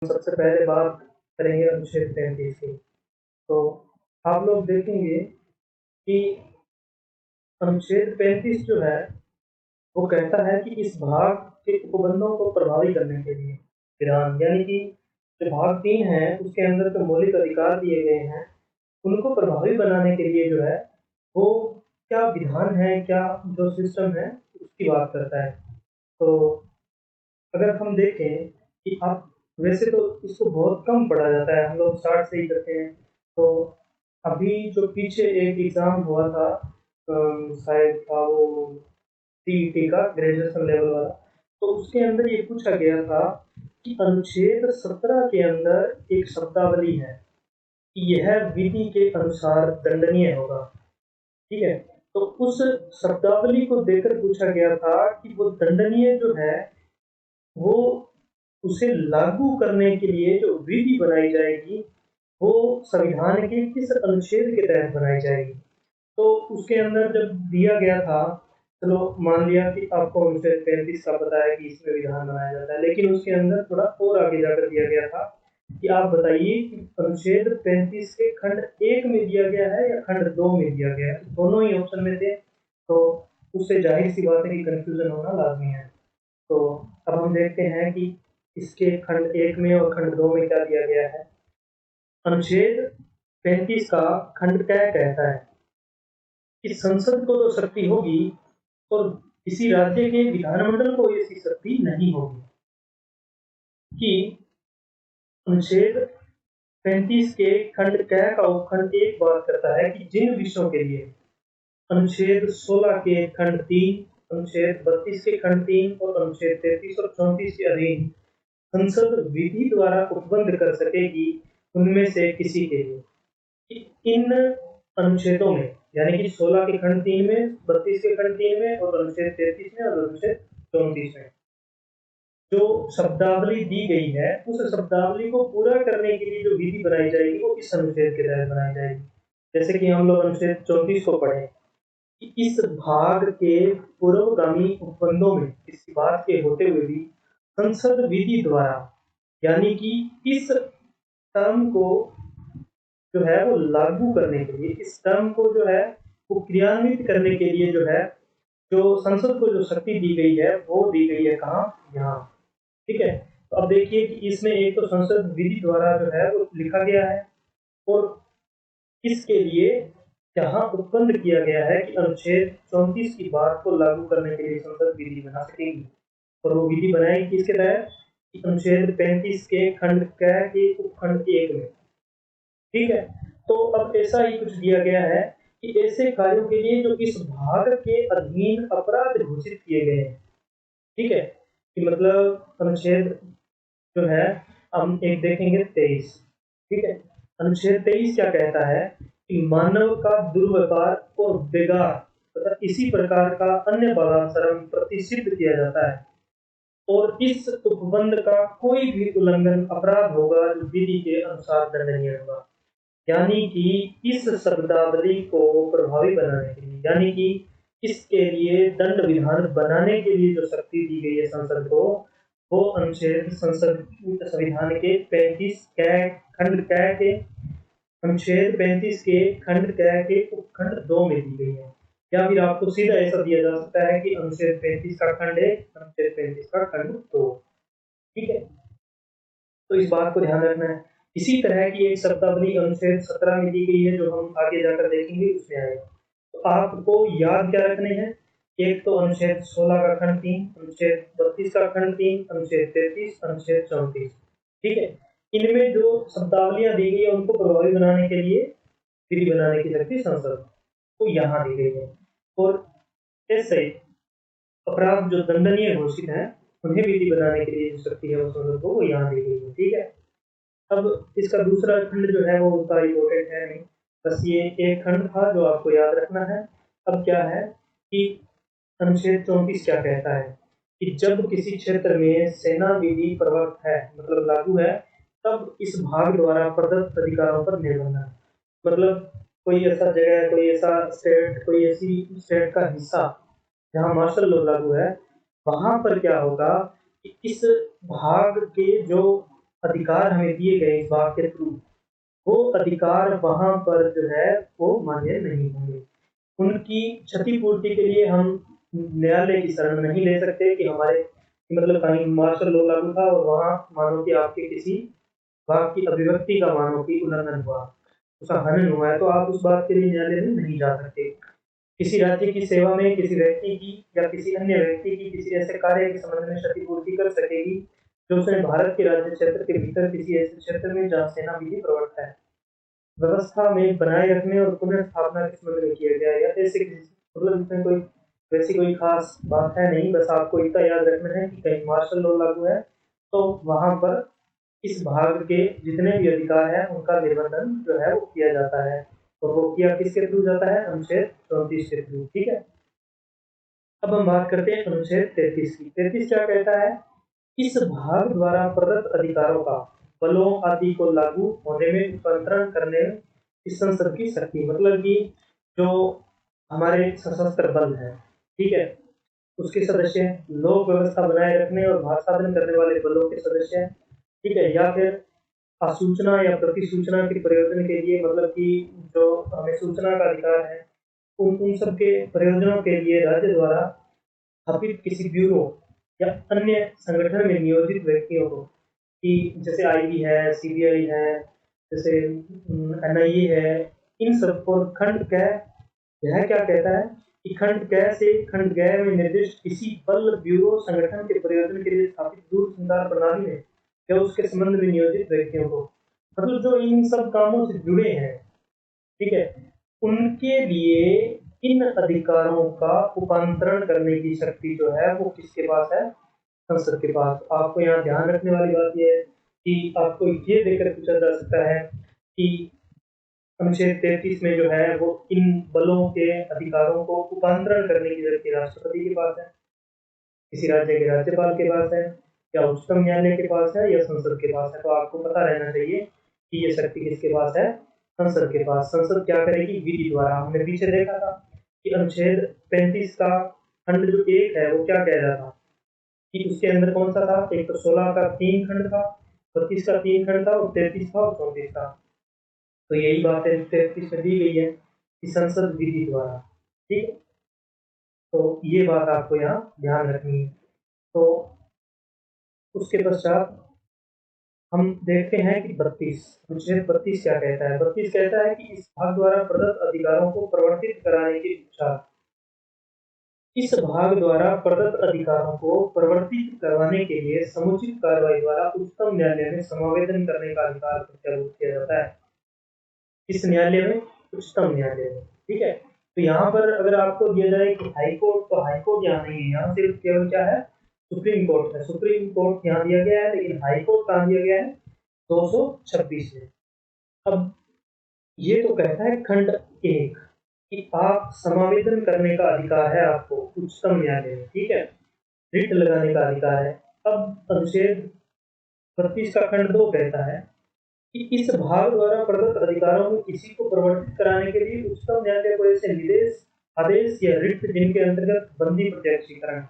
सबसे पहले बात करेंगे अनुच्छेद 33 की। तो आप लोग देखेंगे कि अनुच्छेद 35 जो है, वो कहता है कि इस भाग के उपबंधों को प्रभावी करने के लिए विधान, यानी कि जो भाग 3 है, उसके अंदर जो मौलिक अधिकार दिए गए हैं, उनको प्रभावी बनाने के लिए जो है, वो क्या विधान है, क्या जो सिस्टम है, उसकी बात करता है। तो अगर हम देखें कि आप वैसे तो इसको बहुत कम पढ़ा जाता है, हम लोग स्टार्ट से ही करते हैं। तो अभी जो पीछे एक एग्ज़ाम हुआ था, शायद था वो सीईटी का ग्रेजुएशन लेवल वाला, तो उसके अंदर ये पूछा गया था कि अनुच्छेद 17 के अंदर एक शब्दावली है कि यह विधि के अनुसार दंडनीय होगा। ठीक है? तो उस शब्दावली को देकर पूछा गया था कि वो दंडनीय जो है, वो उसे लागू करने के लिए जो विधि बनाई जाएगी, वो संविधान के किस अनुच्छेद के तहत बनाई जाएगी। तो उसके अंदर जब दिया गया था, चलो मान लिया कि आपको अनुच्छेद 35 का पता है कि इसमें विधान बनाया जाता है, लेकिन उसके अंदर थोड़ा और आगे जाकर दिया गया था कि आप बताइए कि अनुच्छेद 35 के खंड 1 में दिया गया है या खंड 2 में दिया गया है। दोनों ही ऑप्शन में थे, तो उससे जाहिर सी बात है कि कंफ्यूजन होना लाजमी है। तो अब हम देखते हैं कि इसके खंड 1 में और खंड 2 में क्या दिया गया है। अनुच्छेद 35 का खंड क्या कहता है कि संसद को तो शक्ति होगी और किसी राज्य के विधानमंडल को ऐसी शक्ति नहीं होगी। कि अनुच्छेद 35 के खंड क का उपखंड 1 बात करता है कि जिन विषयों के लिए अनुच्छेद 16 के खंड 3, अनुच्छेद 32 के खंड 3 और अनुच्छेद 33 और 34 के अधीन संसद विधि द्वारा उपबंध कर सकेगी, उनमें से किसी के लिए इन अनुच्छेदों में, यानी कि 16 के खंड 3 में, 32 के खंड 3 में और अनुच्छेद 33 में और अनुच्छेद 34 में जो शब्दावली दी गई है, उस शब्दावली को पूरा करने के लिए जो विधि बनाई जाएगी, वो इस अनुच्छेद के तहत बनाई जाएगी। जैसे कि हम लोग अनुच्छेद 34 को पढ़े कि इस भाग के पूर्वगामी उपबंधों में किसी बात के होते हुए भी संसद विधि द्वारा, यानी कि इस टर्म को जो है वो लागू करने के लिए, इस टर्म को जो है वो क्रियान्वित करने के लिए जो है, जो संसद को जो शक्ति दी गई है, वो दी गई है कहाँ? यहाँ। ठीक है? तो अब देखिए कि इसमें एक तो संसद विधि द्वारा जो है वो लिखा गया है, और इसके लिए यहाँ उपबंध किया गया है कि अनुच्छेद 34 की बात को लागू करने के लिए संसद विधि बना सकेगी। और वो विधि बनाएगी किसके तहत? कि अनुच्छेद 35 के खंड क के उपखंड 1 में। ठीक है? तो अब ऐसा ही कुछ दिया गया है कि ऐसे कार्यों के लिए जो इस भाग के अधीन अपराध घोषित किए गए हैं। ठीक है? कि मतलब अनुच्छेद जो है, हम एक देखेंगे 23। ठीक है? अनुच्छेद 23 क्या कहता है कि मानव का दुर्व्यवहार और बेगार तथा इसी प्रकार का अन्य बलात्सर्म प्रतिषिद्ध किया जाता है, और इस उपबंध का कोई भी उल्लंघन अपराध होगा जो विधि के अनुसार दंडनीय होगा। यानी कि इस शब्दावली को प्रभावी बनाने के लिए, यानी कि इसके लिए दंड विधान बनाने के लिए जो शक्ति दी गई है संसद को, वो अनुच्छेद संसद संविधान के 35 कै खंड कै के अनुच्छेद 35 के खंड कै के उपखंड 2 में दी गई है। या फिर आपको सीधा ऐसा दिया जा सकता है कि अनुच्छेद 35 का खंड 1, अनुच्छेद 35 का खंड 2। ठीक है? तो इस बात को ध्यान रखना है। इसी तरह की एक शब्दावली अनुच्छेद 17 में दी गई है, जो हम आगे जाकर देखेंगे उसमें आएगा। तो आपको याद क्या रखने हैं? एक तो अनुच्छेद 16 का खंड 3, अनुच्छेद 32 का खंड 3, अनुच्छेद 33, अनुच्छेद 34। ठीक है? इनमें जो शब्दावलियां दी गई है, उनको प्रभावी बनाने के लिए विधि बनाने की शक्ति संसद को यहाँ दी गई है। और ऐसे अपराध जो दंडनीय घोषित है, उन्हें विधि बनाने के लिए जो शक्ति है वो संसद को वो यहाँ दी गई है। ठीक है? अब इसका दूसरा खंड जो है वो उतना इम्पोर्टेंट है नहीं, बस ये एक खंड था जो आपको याद रखना है। अब क्या है कि अनुच्छेद 34 क्या कहता है कि जब किसी क्षेत्र में सेना विधि प्रवर्त है, मतलब लागू है, तब इस भाग द्वारा प्रदत्त अधिकारों पर निर्बंध है। मतलब कोई ऐसा जगह, कोई ऐसा स्टेट, कोई ऐसी स्टेट का हिस्सा जहाँ मार्शल लॉ लागू है, वहां पर क्या होगा कि इस भाग के जो अधिकार हमें दिए गए इस भाग के थ्रू, वो अधिकार वहां पर जो है वो मान्य नहीं होंगे। उनकी क्षतिपूर्ति के लिए हम न्यायालय की शरण नहीं ले सकते कि हमारे मतलब कहीं मार्शल लॉ लागू था और वहां मानो कि आपके किसी भाग की अभिव्यक्ति का मानो कि उल्लंघन हुआ, उसका हनन हुआ है, तो आप उस बात के लिए न्यायालय में नहीं जा सकते। किसी राज्य की सेवा में किसी व्यक्ति की या किसी अन्य व्यक्ति की किसी ऐसे कार्य के संबंध में क्षतिपूर्ति कर सकेगी जो उसने भारत के राज्य क्षेत्र के भीतर किसी ऐसे क्षेत्र में जहाँ सेना विधि प्रवर्तता है व्यवस्था में बनाए रखने और पुनः स्थापना के संबंध में किया गया है, या ऐसे मतलब इसमें कोई वैसी कोई खास बात है नहीं, बस आपको इतना याद रखना है कि कहीं मार्शल लॉ लागू है तो वहां पर इस भाग के जितने भी अधिकार हैं उनका निबंधन जो है वो किया जाता है, और वो किया किसके थ्रू जाता है? अनुच्छेद 34 के थ्रू। ठीक है, अब हम बात करते हैं अनुच्छेद 33 की। 33 क्या कहता है? इस भाग द्वारा प्रदत्त अधिकारों का बलों आदि को लागू होने में रूपांतरण करने इस संसद की शक्ति, मतलब कि जो हमारे सशस्त्र बल है, ठीक है, उसके सदस्य लोक व्यवस्था बनाए रखने और भाषांतरण करने वाले बलों के सदस्य हैं, ठीक है, या फिर आसूचना या प्रतिसूचना के प्रयोजन के लिए, मतलब कि जो हमें सूचना का अधिकार है उन उन सब के प्रयोजनों के लिए राज्य द्वारा स्थापित किसी ब्यूरो या अन्य संगठन में नियोजित व्यक्तियों को, कि जैसे आईबी है, सीबीआई है, जैसे एनआईए है, इन सबको खंड क यह क्या कहता है कि खंड क से खंड ग में निर्दिष्ट किसी बल ब्यूरो संगठन के प्रयोजन के लिए स्थापित दूरसंचार प्रणाली में या उसके संबंध में नियोजित व्यक्तियों को, मतलब जो इन सब कामों से जुड़े हैं, ठीक है, उनके लिए इन अधिकारों का रूपांतरण करने की शक्ति जो है वो किसके पास है? संसद के पास। आपको यहाँ ध्यान रखने वाली बात यह है कि आपको ये देखकर पूछा जा सकता है कि अनुच्छेद 33 में जो है वो इन बलों के अधिकारों को रूपांतरण करने की शक्ति राष्ट्रपति के पास है, किसी राज्य के राज्यपाल के पास है, या उच्चतम न्यायालय के पास है, या संसद के पास है। तो आपको पता रहना चाहिए कि ये शक्ति किसके पास है? संसद के पास। संसद क्या करेगी? विधि द्वारा। हमने पीछे देखा था कि अनुच्छेद 35 का खंड जो 1 है वो क्या कह रहा था कि उसके अंदर कौन सा था? एक तो 16 का 3 खंड था, 32 का 3 खंड था, और 33 था और 34 था। तो यही बात है 33 में दी गई है कि संसद विधि द्वारा। ठीक है, तो ये बात आपको यहाँ ध्यान रखनी है। तो उसके पश्चात हम देखते हैं कि 32 अनुच्छेद 32 क्या कहता है? 32 कहता है कि इस भाग द्वारा प्रदत्त अधिकारों को प्रवर्तित कराने की इच्छा, इस भाग द्वारा प्रदत्त अधिकारों को प्रवर्तित करवाने के लिए समुचित कार्रवाई द्वारा उच्चतम न्यायालय में समावेदन करने का अधिकार प्रत्यारोपित किया जाता है। इस न्यायालय में? उच्चतम न्यायालय में। ठीक है, तो यहाँ पर अगर आपको दिया जाए कि हाई कोर्ट, तो हाई कोर्ट यहाँ नहीं है, यहाँ सिर्फ केवल क्या है? सुप्रीम कोर्ट है। सुप्रीम कोर्ट यहाँ दिया गया है, लेकिन हाई कोर्ट कहाँ दिया गया है? 226 में। अब ये तो कहता है खंड 1 कि आप समावेदन करने का अधिकार है आपको उच्चतम न्यायालय में, ठीक है, रिट लगाने का अधिकार है। अब अनुच्छेद 32 का खंड 2 कहता है कि इस भाग द्वारा प्रदत्त अधिकारों में किसी को प्रवर्तित कराने के लिए उच्चतम न्यायालय को ऐसे निर्देश, आदेश या रिट जिनके अंतर्गत बंदी प्रत्यक्षीकरण,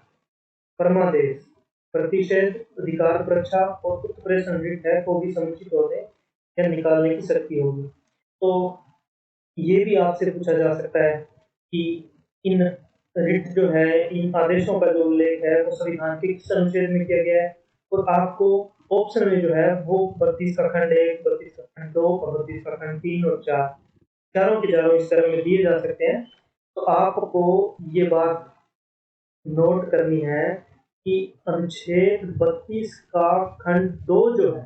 परमादेश, प्रतिषेध, अधिकार परीक्षा और उत्प्रेषण रिट है को भी समुचित होने या निकालने की शक्ति होगी। तो ये भी आपसे पूछा जा सकता है कि इन रिट जो है, इन आदेशों का जो उल्लेख है वो संविधान के किस अनुच्छेद में किया गया है, और आपको ऑप्शन में जो है वो 32 का खंड 1, 32 का खंड 2 और 32 का खंड 3 और 4, चारों के चारों इस तरह में दिए जा सकते हैं। तो आपको ये बात नोट करनी है कि अनुच्छेद 32 का खंड 2 जो है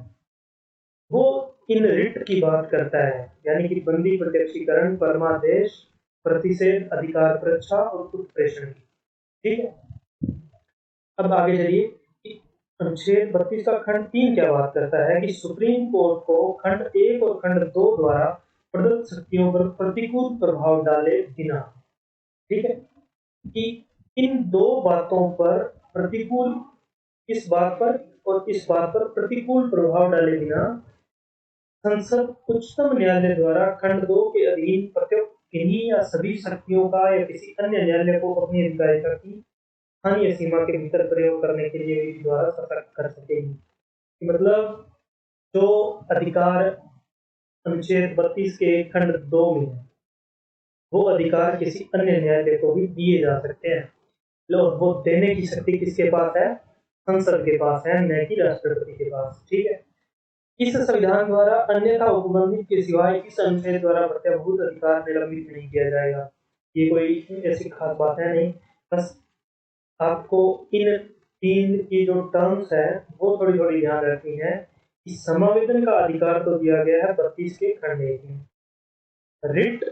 वो इन रिट की बात करता है, यानी कि बंदी प्रत्यक्षीकरण, परमादेश, प्रतिषेध, अधिकार परीक्षा और उत्प्रेषण की। ठीक है, अब आगे चलिए कि अनुच्छेद 32 का खंड 3 क्या बात करता है कि सुप्रीम कोर्ट को खंड 1 और खंड 2 द्वारा प्रदत्त शक्तियों पर प्रतिकूल प्रभाव डाले बिना, ठीक है, कि इन दो बातों पर प्रतिकूल, इस बात पर और इस बात पर प्रतिकूल प्रभाव डाले बिना संसद उच्चतम न्यायालय द्वारा खंड 2 के अधीन प्रत्येक किन्हीं या सभी शक्तियों का या किसी अन्य न्यायालय को अपनी अधिकारिता की स्थानीय सीमा के भीतर प्रयोग करने के लिए विधि द्वारा सतर्क कर सकेगी। मतलब जो अधिकार अनुच्छेद 32 के खंड 2 में है, वो अधिकार किसी अन्य न्यायालय को भी दिए जा सकते हैं। लो, वो देने की शक्ति किसके पास है? संसद के पास है, न कि राष्ट्रपति के पास। ठीक है। इस संविधान द्वारा अन्यथा उपबंधित के सिवाय इस अनुच्छेद द्वारा प्रत्याभूत अधिकार निलंबित नहीं किया जाएगा। ये कोई ऐसी खास बात है नहीं, बस आपको इन तीन की जो टर्म्स है वो थोड़ी थोड़ी ध्यान रखनी है कि समावेदन का अधिकार तो दिया गया है 32 के खंड 1 में, रिट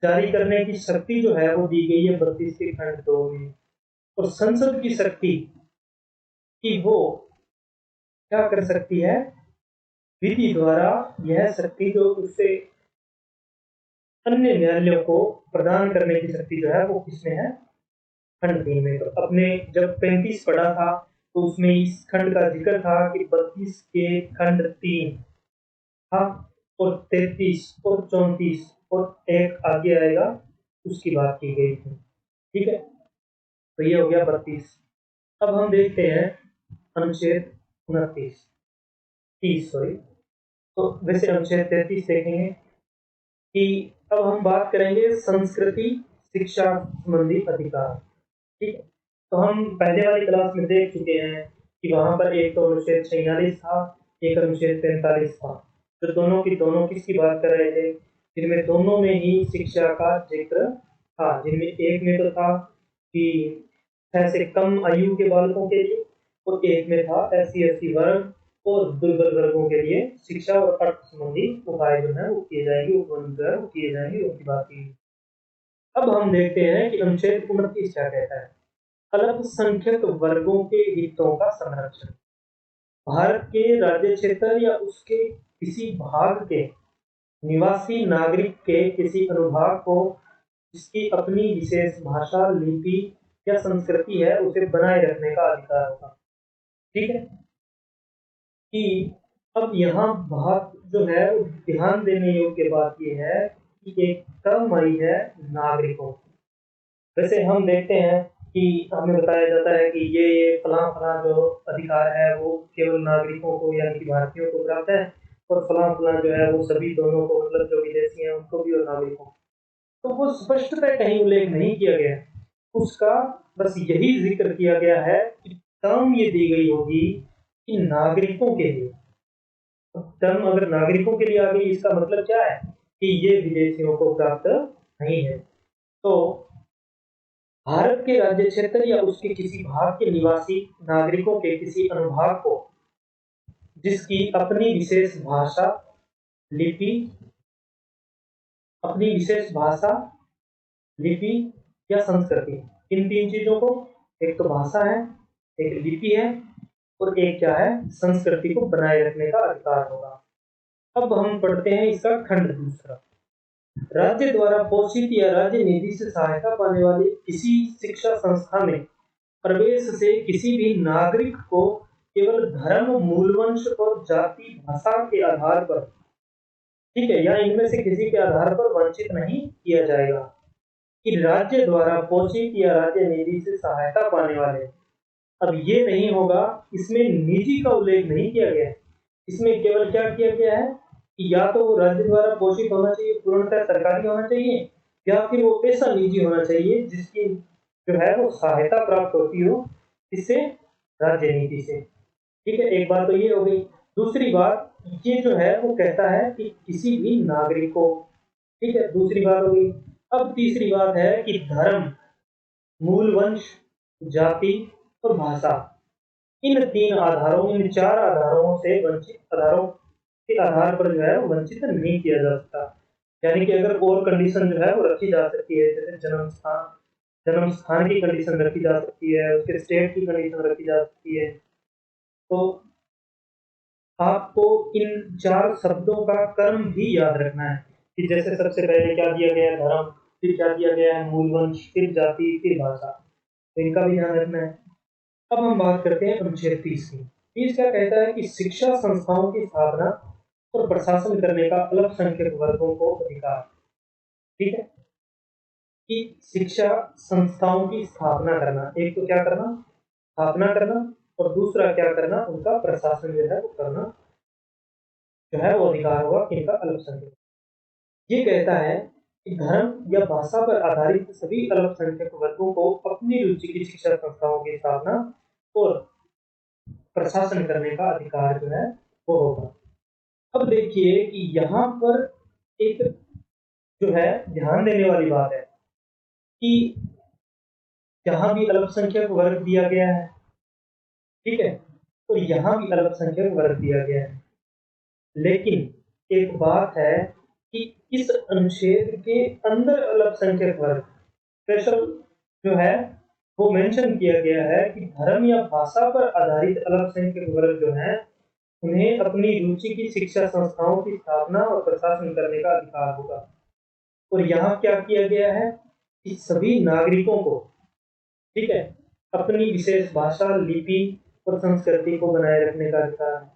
जारी करने की शक्ति जो है वो दी गई है 32 के खंड 2 में, और संसद की शक्ति कि वो क्या कर सकती है, विधि द्वारा यह शक्ति जो उससे अन्य न्यायालयों को प्रदान करने की शक्ति जो है वो किसमें है? खंड 3 में। तो अपने जब 35 पढ़ा था तो उसमें इस खंड का जिक्र था कि 32 के खंड 3 था, और 33 और 34 और एक आगे आएगा उसकी बात की गई थी। ठीक है, तो ये हो गया 32। अब हम देखते हैं अनुच्छेद 29 30 सॉरी, तो वैसे अनुच्छेद 33 देखेंगे कि अब हम बात करेंगे संस्कृति शिक्षा संबंधी अधिकार। ठीक है, तो हम पहले वाली क्लास में देख चुके हैं कि वहां पर एक तो अनुच्छेद 46 था, एक अनुच्छेद 43 था, तो दोनों की दोनों किसकी बात कर रहे थे? जिनमें दोनों में ही शिक्षा का जिक्र था, जिनमें एक में तो था कि 6 से कम आयु के बालकों के लिए, और एक में था SC/ST वर्ग और दुर्बल वर्गों के लिए शिक्षा और अर्थ संबंधी उपाय जो है वो किए जाएंगे, उपबंध किए जाएंगे, उनकी बात की। अब हम देखते हैं कि अनुच्छेद 29 क्या कहता है। अल्पसंख्यक वर्गों के हितों का संरक्षण। भारत के राज्य क्षेत्र या उसके किसी भाग के निवासी नागरिक के किसी अनुभाग को जिसकी अपनी विशेष भाषा, लिपि या संस्कृति है उसे बनाए रखने का अधिकार होगा। ठीक है, कि अब यहाँ बात जो है ध्यान देने योग्य बात यह है कि एक टर्म आई है नागरिकों। वैसे हम देखते हैं कि हमें बताया जाता है कि ये फलां फलां जो अधिकार है वो केवल नागरिकों को यानी कि भारतीयों को प्राप्त है, और फलां फलां जो है वो सभी दोनों को, मतलब जो विदेशी हैं उनको भी और नागरिकों को। तो वो स्पष्टतः कहीं उल्लेख नहीं किया गया उसका, बस यही जिक्र किया गया है कि टर्म ये दी गई होगी कि नागरिकों के लिए। टर्म अगर नागरिकों के लिए आ गई इसका मतलब क्या है कि ये विदेशियों को प्राप्त नहीं है। तो भारत के राज्य क्षेत्र या उसके किसी भाग के निवासी नागरिकों के किसी अनुभाग को जिसकी अपनी विशेष भाषा, लिपि, अपनी विशेष भाषा, लिपि या संस्कृति, इन तीन चीजों को, एक तो भाषा है, एक लिपि है, और एक क्या है, संस्कृति को बनाए रखने का अधिकार होगा। अब हम पढ़ते हैं इसका खंड दूसरा। राज्य द्वारा पोषित या राज्य निधि से सहायता पाने वाली किसी शिक्षा संस्था में प्रवेश से किसी भी नागरिक को केवल धर्म, मूलवंश और जाति भाषा के आधार पर, ठीक है, या इनमें से किसी के आधार पर वंचित नहीं किया जाएगा। कि राज्य द्वारा पोषित या राज्य निधि से सहायता पाने वाले, अब ये नहीं होगा, इसमें निजी का उल्लेख नहीं किया गया है, इसमें केवल क्या किया गया है कि या तो वो राज्य द्वारा पोषित होना चाहिए, पूर्णतः सरकारी होना चाहिए, या फिर वो ऐसा निजी होना चाहिए जिसकी जो है वो सहायता प्राप्त होती हो इससे, राज्य नीति से। ठीक है, एक बात तो ये हो गई। दूसरी बात ये जो है वो कहता है कि किसी भी नागरिक को, ठीक है, दूसरी बात हो गई। अब तीसरी बात है कि धर्म, मूल वंश, जाति और भाषा, इन तीन आधारों, इन चार आधारों से वंचित, आधारों के आधार पर जो है वो वंचित नहीं किया जा सकता। यानी कि अगर और कंडीशन जो है वो रखी जा सकती है, जैसे जन्म स्थान की कंडीशन रखी जा सकती है, उसके स्टेट की कंडीशन रखी जा सकती है, तो आपको इन चार शब्दों का कर्म भी याद रखना है कि जैसे सबसे पहले क्या दिया गया है, धर्म, फिर क्या दिया गया है, मूल वंश, फिर जाति, फिर भाषा, तो इनका भी ध्यान रखना है। अब हम बात करते हैं अनुच्छेद 30 की। 30 क्या कहता है कि शिक्षा संस्थाओं की स्थापना और प्रशासन करने का अल्पसंख्यक वर्गों को अधिकार। ठीक है, कि शिक्षा संस्थाओं की स्थापना करना, एक तो क्या करना, स्थापना करना, और दूसरा क्या करना, उनका प्रशासन जो है वो करना जो है वो अधिकार होगा किनका, अल्पसंख्यक। ये कहता है कि धर्म या भाषा पर आधारित सभी अल्पसंख्यक वर्गों को अपनी रुचि की शिक्षा संस्थाओं की स्थापना और प्रशासन करने का अधिकार जो है वो होगा। अब देखिए कि यहाँ पर एक जो है ध्यान देने वाली बात है कि यहाँ भी अल्पसंख्यक वर्ग दिया गया है, ठीक है, और यहाँ भी अल्पसंख्यक वर्ग दिया गया है। लेकिन एक बात है कि इस अनुच्छेद के अंदर अल्पसंख्यक वर्ग स्पेशल जो है वो मेंशन किया गया है कि धर्म या भाषा पर आधारित अल्पसंख्यक वर्ग जो है उन्हें अपनी रुचि की शिक्षा संस्थाओं की स्थापना और प्रशासन करने का अधिकार होगा। और यहाँ क्या किया गया है कि सभी नागरिकों को, ठीक है, अपनी विशेष भाषा, लिपि और संस्कृति को बनाए रखने का अधिकार है।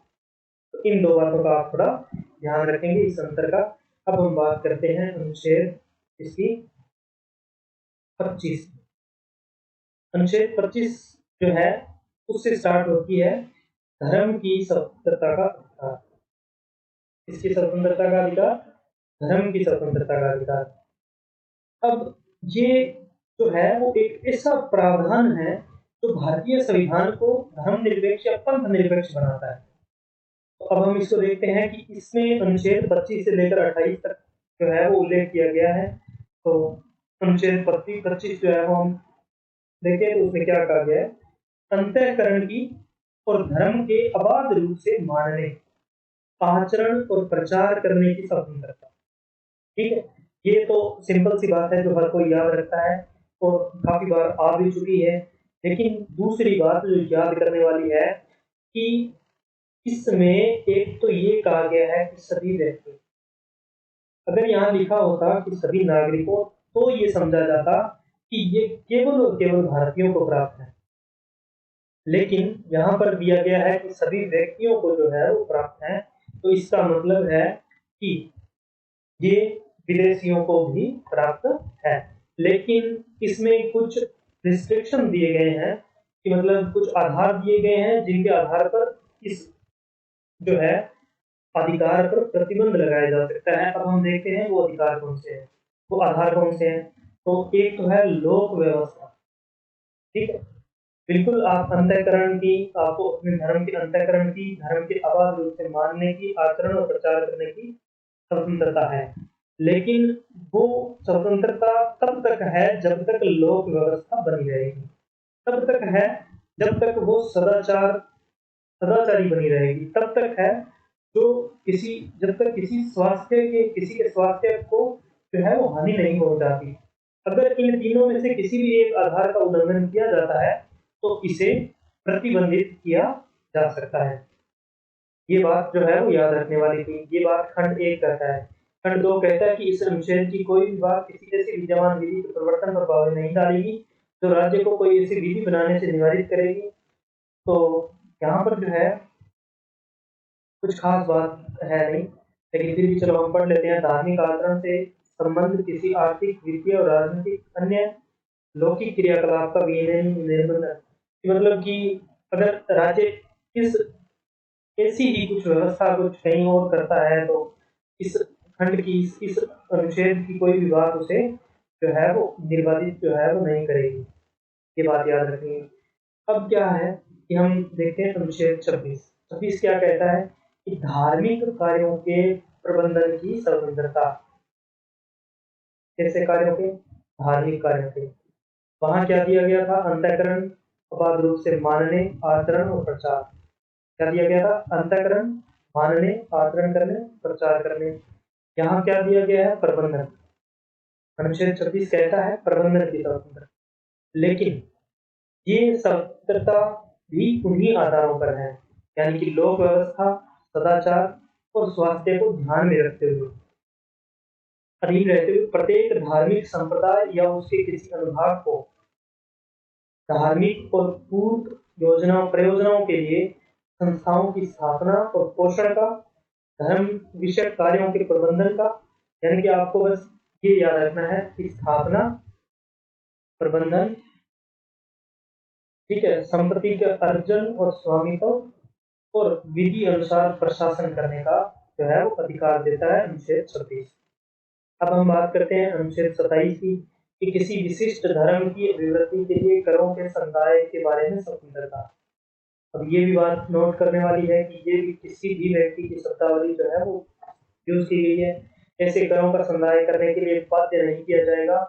तो इन दो बातों का आप थोड़ा ध्यान रखेंगे इस अंतर का। अब हम बात करते हैं अनुच्छेद इसकी 25। अनुच्छेद 25 जो है उससे स्टार्ट होती है धर्म की स्वतंत्रता का अधिकार। इसकी स्वतंत्रता का अधिकार, धर्म की स्वतंत्रता का अधिकार। अब ये जो है वो एक ऐसा प्रावधान है जो भारतीय संविधान को धर्मनिरपेक्ष या पंथ निरपेक्ष बनाता है। तो अब हम इसको देखते हैं कि इसमें अनुच्छेद 25 से लेकर 28 तक जो है वो उल्लेख किया गया है। तो अनुच्छेद 25 जो है वो हम देखें तो उसमें क्या कहा गया है, अंतःकरण की और धर्म के अबाध रूप से मानने, आचरण और प्रचार करने की स्वतंत्रता। ठीक है, ये तो सिंपल सी बात है जो हर कोई याद रखता है और काफी बार आ भी चुकी है। लेकिन दूसरी बात जो याद करने वाली है कि इसमें एक तो ये कहा गया है कि सभी व्यक्ति, अगर यहाँ लिखा होता कि सभी नागरिकों तो ये समझा जाता कि ये केवल और केवल भारतीयों को प्राप्त है। लेकिन यहाँ पर दिया गया है कि सभी व्यक्तियों को जो है वो प्राप्त है, तो इसका मतलब है कि ये विदेशियों को भी प्राप्त है। लेकिन इसमें कुछ रिस्ट्रिक्शन दिए गए हैं कि मतलब कुछ आधार दिए गए हैं जिनके आधार पर इस जो है अधिकार पर प्रतिबंध लगाया जा सकता है। अब हम देखते हैं वो अधिकार कौन से हैं, वो आधार कौन से हैं। तो एक तो है लोक व्यवस्था, ठीक है, बिल्कुल आप अंतःकरण की, आपको अपने धर्म के अंतःकरण की, धर्म के अबाध रूप से मानने की, आचरण और प्रचार करने की स्वतंत्रता है। लेकिन वो स्वतंत्रता तब तक है जब तक लोक व्यवस्था बनी रहेगी, तब तक है जब तक वो सदाचारी बनी रहेगी, तब तक है जो किसी जब तक किसी के स्वास्थ्य को जो है वो हानि नहीं पहुंचाती। अगर इन तीनों में से किसी भी एक आधार का उल्लंघन किया जाता है तो इसे प्रतिबंधित किया जा सकता है। ये बात जो है वो याद रखने वाली थी। ये बात खंड 1 कहता है। खंड 2 कहता है कि इस अनुच्छेद की कोई भी बात किसी ऐसी विद्यमान विधि के प्रवर्तन पर पाबंदी नहीं डालेगी जो राज्य को कोई ऐसी विधि बनाने से निवारित करेगी। तो यहाँ पर जो है कुछ खास बात है नहीं, लेकिन फिर भी चलो हम पढ़ लेते हैं। धार्मिक आचरण से संबंध किसी आर्थिक, वित्तीय और राजनीतिक अन्य लौकिक क्रियाकलाप का निर्बंध है। मतलब कि अगर राज्य इस ऐसी ही कुछ व्यवस्था कुछ कहीं और करता है तो इस खंड की इस अनुच्छेद की कोई भी बात उसे जो है वो निर्बाधित जो है वो नहीं करेगी। ये बात याद रखनी है। अब क्या है कि हम देखते हैं अनुच्छेद 26। 26 क्या कहता है कि धार्मिक कार्यों के प्रबंधन की स्वतंत्रता। कैसे कार्यों के? धार्मिक कार्यों के। वहां क्या दिया गया था? अंतःकरण, अबाध रूप से मानने, आचरण और प्रचार। क्या दिया गया था? अंतःकरण, मानने, आचरण करने, प्रचार करने। यहाँ क्या दिया गया है? प्रबंधन। अनुच्छेद 26 कहता है प्रबंधन की स्वतंत्रता। लेकिन ये स्वतंत्रता भी उन्हीं आधारों पर है, यानी कि लोक व्यवस्था, सदाचार और स्वास्थ्य को ध्यान में रखते हुए, अधीन रहते हुए प्रत्येक धार्मिक संप्रदाय या उसके किसी अनुभाग को धार्मिक और पूर्ण योजना प्रयोजनों के लिए संस्थाओं की स्थापना और पोषण का, धर्म विषय कार्यों के प्रबंधन का, यानी कि आपको बस ये याद रखना है कि स्थापना, प्रबंधन, ठीक है, संपत्ति के अर्जन और स्वामित्व और विधि अनुसार प्रशासन करने का जो है वो अधिकार देता है अनुच्छेद 26। अब हम बात करते हैं अनुच्छेद 27 की, कि किसी विशिष्ट धर्म की अभिवृद्धि के लिए करों के संदाय के बारे में स्वतंत्रता। अब ये भी बात नोट करने वाली है कि ये भी किसी भी व्यक्ति की शब्दावली जो है वो यूज की गई है। ऐसे करों का संदाय करने के लिए बाध्य नहीं किया जाएगा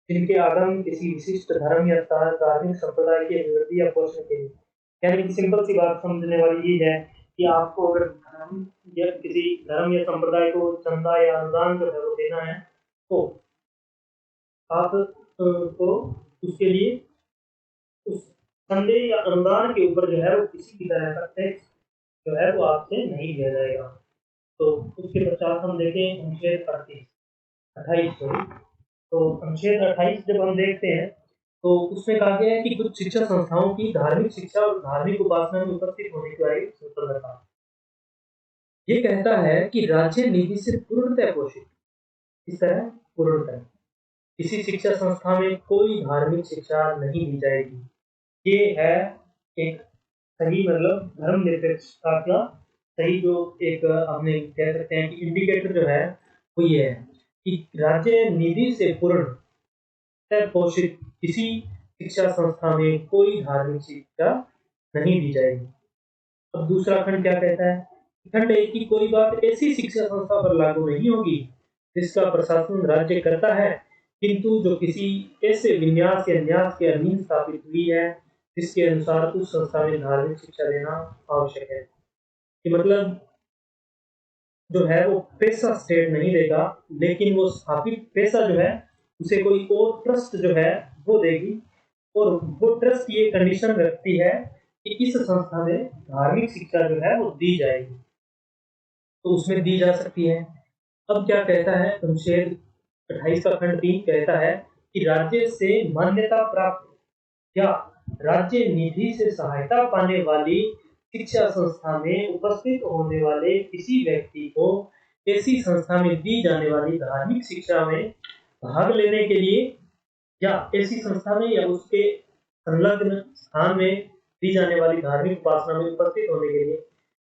जिनके आगम किसी विशिष्ट धर्म या धार्मिक संप्रदाय की अभिवृद्धि या पोषण के लिए। यानी कि सिंपल सी बात समझने वाली ये है कि आपको अगर धर्म या किसी धर्म या संप्रदाय को चंदा या अनुदान जो है वो देना है, तो आप को उसके लिए उस चंदे या अनुदान के ऊपर जो है वो किसी भी तरह का टैक्स जो है वो आपसे नहीं लिया जाएगा। तो उसके पश्चात हम देखें अनुच्छेद 28 सॉरी। तो अनुच्छेद 28 जब हम देखते हैं तो उसमें कहा गया है कि कुछ शिक्षा संस्थाओं की धार्मिक शिक्षा और धार्मिक उपासना में उपस्थित होने की आयु स्वतंत्रता। ये कहता है कि राज्य निधि से पूर्णतः पोषित, इस तरह पूर्णतः किसी शिक्षा संस्था में कोई धार्मिक शिक्षा नहीं दी जाएगी। ये है एक सही मतलब धर्मनिरपेक्षता का सही जो एक हमने कह सकते हैं कि इंडिकेटर जो है वो ये है कि राज्य निधि से पूर्ण पोषित किसी शिक्षा संस्था में कोई धार्मिक शिक्षा नहीं दी जाएगी। अब दूसरा खंड क्या कहता है? खंड एक की कोई बात ऐसी शिक्षा संस्था पर लागू नहीं होगी जिसका प्रशासन राज्य करता है, किंतु जो किसी ऐसे विन्यास या न्यास के अधीन स्थापित हुई है जिसके अनुसार उस संस्था में धार्मिक शिक्षा देना आवश्यक है। कि मतलब जो है वो पैसा स्टेट नहीं देगा, लेकिन वो स्थापित पैसा जो है उसे कोई और ट्रस्ट जो है वो देगी, और वो ट्रस्ट ये कंडीशन रखती है कि इस संस्था में धार्मिक शिक्षा जो है वो दी जाएगी, तो उसमें दी जा सकती है। अब क्या कहता है अनुच्छेद 28 का खंड 3 कहता है कि राज्य से मान्यता प्राप्त या राज्य निधि से सहायता पाने वाली शिक्षा संस्था में उपस्थित होने वाले किसी व्यक्ति को ऐसी संस्था में दी जाने वाली धार्मिक शिक्षा में भाग लेने के लिए या ऐसी संस्था में या उसके संलग्न स्थान में दी जाने वाली धार्मिक उपासना में उपस्थित होने के लिए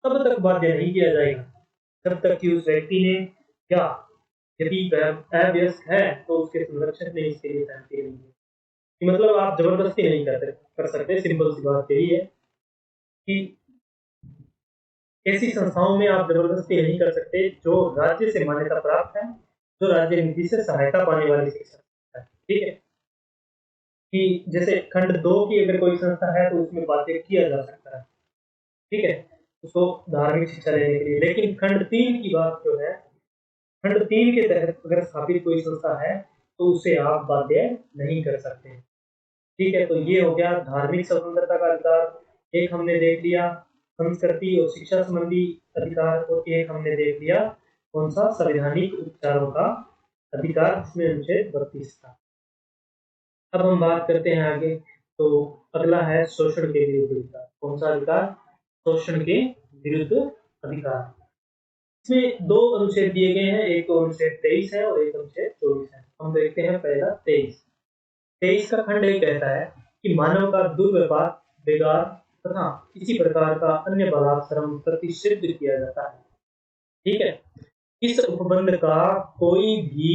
तब तक बाध्य नहीं किया जाएगा जब तक कि उस व्यक्ति ने या यदि अभ्यस्त है तो उसके संरक्षक ने इसके लिए सहमति नहीं दी। कि मतलब आप जबरदस्ती नहीं कर सकते। सिंपल सी बात यही है कि ऐसी संस्थाओं में आप जबरदस्ती नहीं कर सकते जो राज्य से मान्यता प्राप्त है, जो राज्य नीति से सहायता पाने वाली शिक्षा है। ठीक है, कि जैसे खंड 2 की अगर कोई संस्था है तो उसमें बाध्य किया जा सकता है, ठीक है, उसको धार्मिक शिक्षा लेने के लिए। लेकिन खंड 3 की बात जो है, खंड 3 के तहत अगर स्थापित कोई संस्था है तो उसे आप बाध्य नहीं कर सकते। ठीक है, तो ये हो गया धार्मिक स्वतंत्रता का अधिकार, एक हमने देख लिया संस्कृति और शिक्षा संबंधी अधिकार, और एक हमने देख लिया कौन सा संवैधानिक उपचारों का अधिकार, जिसमें अनुच्छेद 32 था। अब हम बात करते हैं आगे, तो अगला है शोषण के विरुद्ध अधिकार। कौन सा अधिकार? शोषण के विरुद्ध अधिकार। इसमें दो अनुच्छेद दिए गए हैं, एक तो अनुच्छेद 23 है और एक अनुच्छेद 24 है। हम देखते हैं पहला 23 का खंड एक कहता है कि मानव का दुर्व्यवहार, बेगार तथा इसी प्रकार का अन्य बलात् श्रम प्रतिषिद्ध किया जाता है। ठीक है, इस उपबंध का कोई भी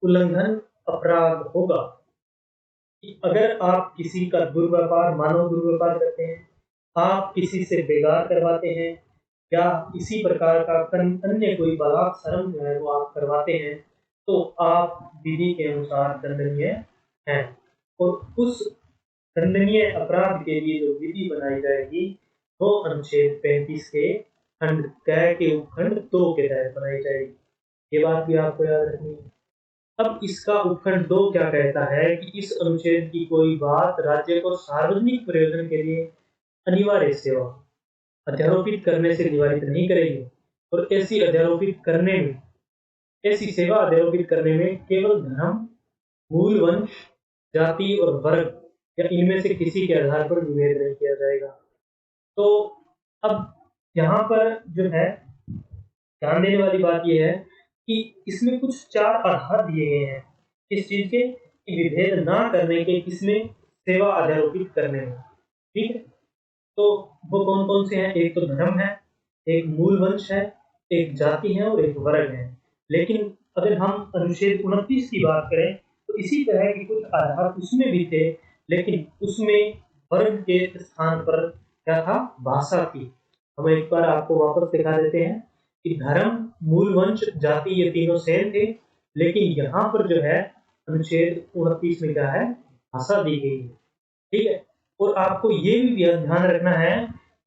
उल्लंघन अपराध होगा। अगर आप किसी का दुर्व्यवहार, मानव दुर्व्यवहार करते हैं, आप किसी से बेगार करवाते हैं, या इसी प्रकार का अन्य कोई बलात् श्रम जो है वो आप करवाते हैं, तो आप विधि के अनुसार दंडनीय हैं। और उस दंडनीय अपराध के लिए जो विधि बनाई जाएगी वो अनुच्छेद 35 के खंड के उपखंड 2 के तहत बनाई जाएगी। ये बात भी आपको याद रखनी है। अब इसका उपखंड 2 क्या कहता है कि इस अनुच्छेद की कोई बात राज्य को सार्वजनिक प्रयोजन के लिए अनिवार्य सेवा अध्यारोपित करने से निवारित नहीं करेगी, और ऐसी अध्यारोपित करने में, ऐसी सेवा अध्यारोपित करने में केवल धर्म, मूल वंश, जाति और वर्ग या इनमें से किसी के आधार पर विभेद नहीं किया जाएगा। तो अब यहाँ पर जो है ध्यान देने वाली बात यह है कि इसमें कुछ 4 आधार दिए गए हैं इस चीज के, विभेद ना करने के, किसमें? सेवा अध्यारोपित करने में। ठीक है, तो वो कौन कौन से हैं? एक तो धर्म है, एक मूल वंश है, एक जाति है और एक वर्ग है। लेकिन अगर हम अनुच्छेद 29 की बात करें तो इसी तरह के कुछ आधार उसमें भी थे, लेकिन उसमें वर्ग के स्थान पर क्या था, भाषा थी। हम एक बार आपको वापस दिखा देते हैं कि धर्म, मूल वंश, जाति ये तीनों सेम थे, लेकिन यहाँ पर जो है अनुच्छेद 29 में क्या है, भाषा दी गई है। ठीक है। और आपको ये भी ध्यान रखना है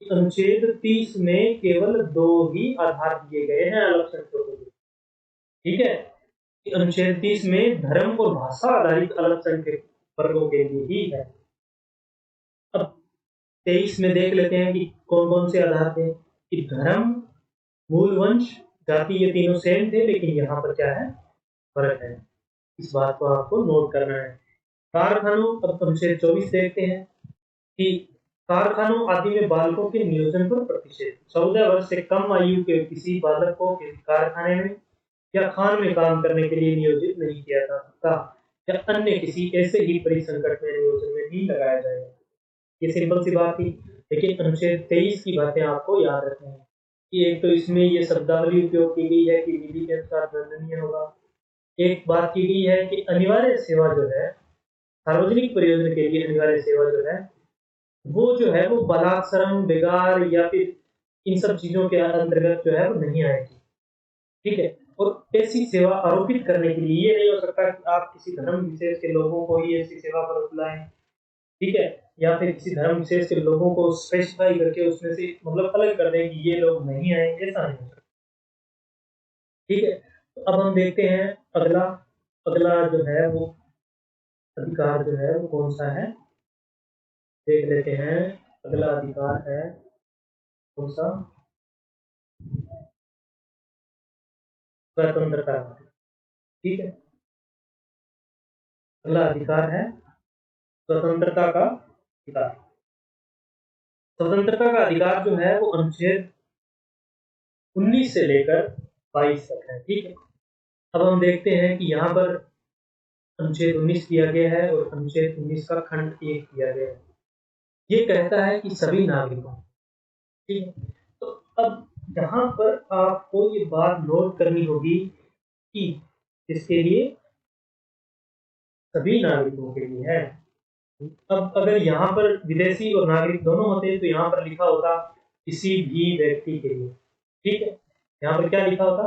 कि अनुच्छेद 30 में केवल 2 ही आधार दिए गए हैं अल्पसंख्यकों के लिए। ठीक है, कि अनुच्छेद 30 में धर्म और भाषा आधारित अल्पसंख्यक वर्गों के लिए ही है। अब 23 में देख लेते हैं कि कौन कौन से आधार थे। कि धर्म, मूल वंश, जाति ये तीनों सेम थे, लेकिन यहाँ पर क्या है, फर्क है। इस बात को आपको नोट करना है। कारखानों, अब अनुच्छेद 24 देखते हैं कि कारखानों आदि में बालकों के नियोजन पर प्रतिषेध। 14 वर्ष से कम आयु के किसी बालक को किसी कारखाने में या खान में काम करने के लिए नियोजित नहीं किया जा सकता या अन्य किसी ऐसे ही परिसंकट में नियोजन में नहीं लगाया जाएगा। ये सिंपल सी बात थी। लेकिन अनुच्छेद 23 की बातें आपको याद रखनी है कि एक तो इसमें ये शब्दावली उपयोग की गई है कि विधि के अनुसार दंडनीय होगा। एक बात की गई है कि अनिवार्य सेवा जो है, सार्वजनिक प्रयोजन के लिए अनिवार्य सेवा जो है, वो जो है वो बलात्सर्म, बिगाड़ या फिर इन सब चीजों के अंतर्गत जो है वो नहीं आएगी। ठीक है। और ऐसी सेवा आरोपित करने के लिए ये नहीं हो सकता कि आप किसी धर्म विशेष के लोगों को ही ऐसी सेवा पर बुलाएं। ठीक है। या फिर किसी धर्म विशेष के लोगों को स्पेसिफाई करके उसमें से मतलब अलग कर दें कि ये लोग नहीं आएंगे, ऐसा नहीं हो सकता। ठीक है। तो अब हम देखते हैं अगला अगला जो है वो अधिकार जो है वो कौन सा है, देख लेते हैं। अगला अधिकार है कौन सा, स्वतंत्रता। ठीक है। अगला अधिकार है स्वतंत्रता का अधिकार। स्वतंत्रता का अधिकार जो है वो अनुच्छेद 19 से लेकर 22 तक है। ठीक है। अब हम देखते हैं कि यहाँ पर अनुच्छेद 19 दिया गया है और अनुच्छेद 19 का खंड 1 दिया गया है। ये कहता है कि सभी नागरिकों, ठीक है। तो अब यहाँ पर आपको ये बात नोट करनी होगी कि इसके लिए सभी नागरिकों के लिए है। अब अगर यहाँ पर विदेशी और नागरिक दोनों होते तो यहाँ पर लिखा होता किसी भी व्यक्ति के लिए। ठीक है। यहाँ पर क्या लिखा होता,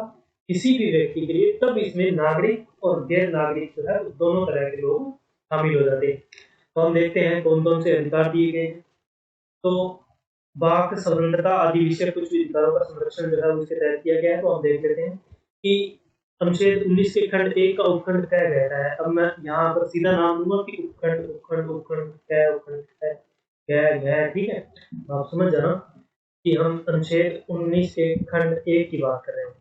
किसी भी व्यक्ति के लिए, तब इसमें नागरिक और गैर नागरिक जो है दोनों तरह के लोग शामिल हो जाते। तो हम देखते हैं कौन कौन से अधिकार दिए गए हैं। तो वाक स्वतंत्रता आदि विषय कुछ अधिकारों का संरक्षण जो है उसके तहत किया गया है। तो हम देख लेते हैं कि अनुच्छेद 19 के खंड 1 का उपखंड क्या कहता है। अब मैं यहाँ पर सीधा नाम दूंगा कि उपखंड उपखंड उपखंड क्या उपखंड क्या है। ठीक है। तो आप समझ जाना कि हम अनुच्छेद 19 के खंड 1 की बात कर रहे हैं।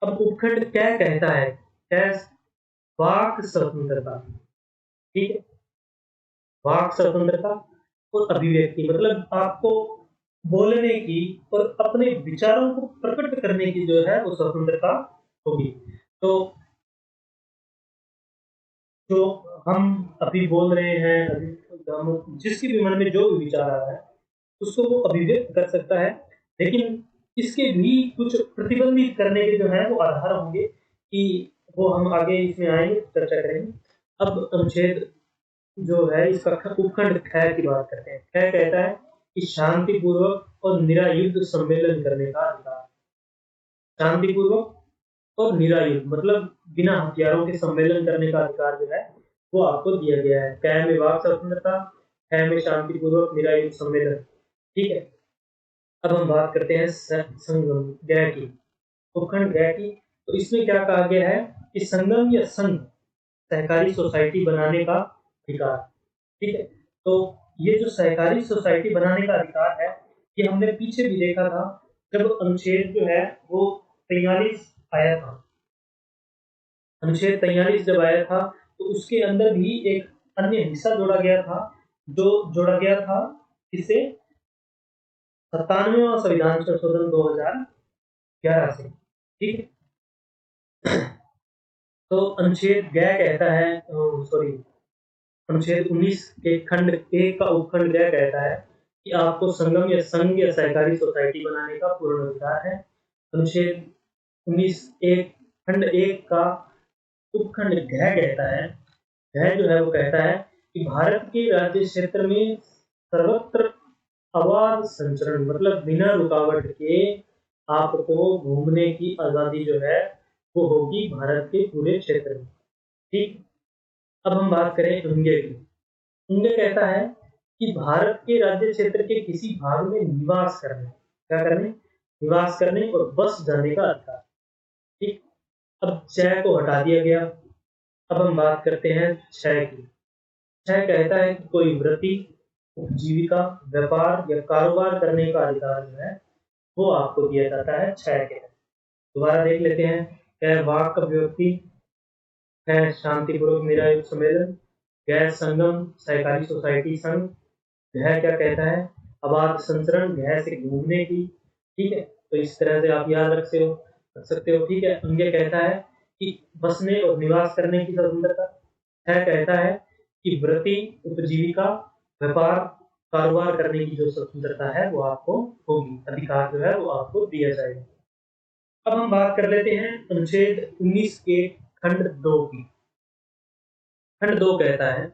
अब उपखंड क्या कहता है, क्या, वाक स्वतंत्रता। ठीक है। वाक स्वतंत्रता और अभिव्यक्ति, मतलब आपको बोलने की और अपने विचारों को प्रकट करने की जो है वो स्वतंत्रता होगी। तो जो हम अभी बोल रहे हैं, अभी हम जिसके भी मन में जो भी विचार आ रहा है उसको वो अभिव्यक्त कर सकता है, लेकिन इसके भी कुछ प्रतिबंधित करने के जो है वो आधार होंगे कि वो हम आगे इसमें आएंगे, चर्चा करेंगे। अब अनुच्छेद जो है इसका उपखंड खैर की बात करते हैं। खैर कहता है कि शांतिपूर्वक और निरायुध सम्मेलन करने का अधिकार। शांतिपूर्वक और निरायुध मतलब बिना हथियारों के सम्मेलन करने का अधिकार जो है वो आपको दिया गया है। कै में वाक स्वतंत्रता, कै में शांतिपूर्वक निरायुध सम्मेलन। ठीक है। अब हम बात करते हैं संगम गृह की, उपखंड गृह की। तो इसमें क्या कहा गया है कि संगम या संघ सहकारी सोसाइटी बनाने का अधिकार। ठीक है। तो ये जो सहकारी सोसाइटी बनाने का अधिकार है, ये हमने पीछे भी देखा था जब अनुच्छेद जो है वो 43 आया था। अनुच्छेद 43 जब आया था तो उसके अंदर भी एक अन्य हिस्सा जोड़ा गया था, जो जोड़ा गया था किसे, 97वां संविधान संशोधन 2011 से। ठीक है। तो अनुच्छेद गया कहता है, सॉरी, अनुच्छेद 19 के खंड 1 का उपखंड गया कहता है कि आपको संगम या संघ या सहकारी सोसाइटी बनाने का पूर्ण अधिकार है। अनुच्छेद 19(1) खंड 1 का उपखंड घ कहता है, घ जो है वो कहता है कि भारत के राज्य क्षेत्र में सर्वत्र अबाध संचरण मतलब बिना रुकावट के आपको घूमने की आजादी जो है वो होगी भारत के पूरे क्षेत्र में। ठीक, अब हम बात करें उंगे की। उंगे कहता है कि भारत के राज्य क्षेत्र के किसी भाग में निवास करने, क्या करने, निवास करने और बस जाने का अधिकार। ठीक, अब चय को हटा दिया गया। अब हम बात करते हैं क्षय की। क्षय कहता है कि कोई वृत्ति, उपजीविका, व्यापार या कारोबार करने का अधिकार जो है वो आपको दिया जाता है क्षय के। दोबारा देख लेते हैं। क्या वाक अभिव्यक्ति है, शांतिपूर्वक निरायुक्त सम्मेलन, गैर संगम सहकारी सोसाइटी संघ। यह क्या कहता है, अबाध संचरण, यह से घूमने की। ठीक है, तो इस तरह से आप याद रख सकते हो। ठीक है, अंग्य कहता है कि बसने और निवास करने की स्वतंत्रता। यह कहता है कि वृत्ति, उपजीविका, व्यापार, कारोबार करने की जो स्वतंत्रता है वो आपको होगी, अधिकार जो है वो आपको दिया जाएगा। अब हम बात कर लेते हैं अनुच्छेद 19 के खंड 2 की। खंड 2 कहता है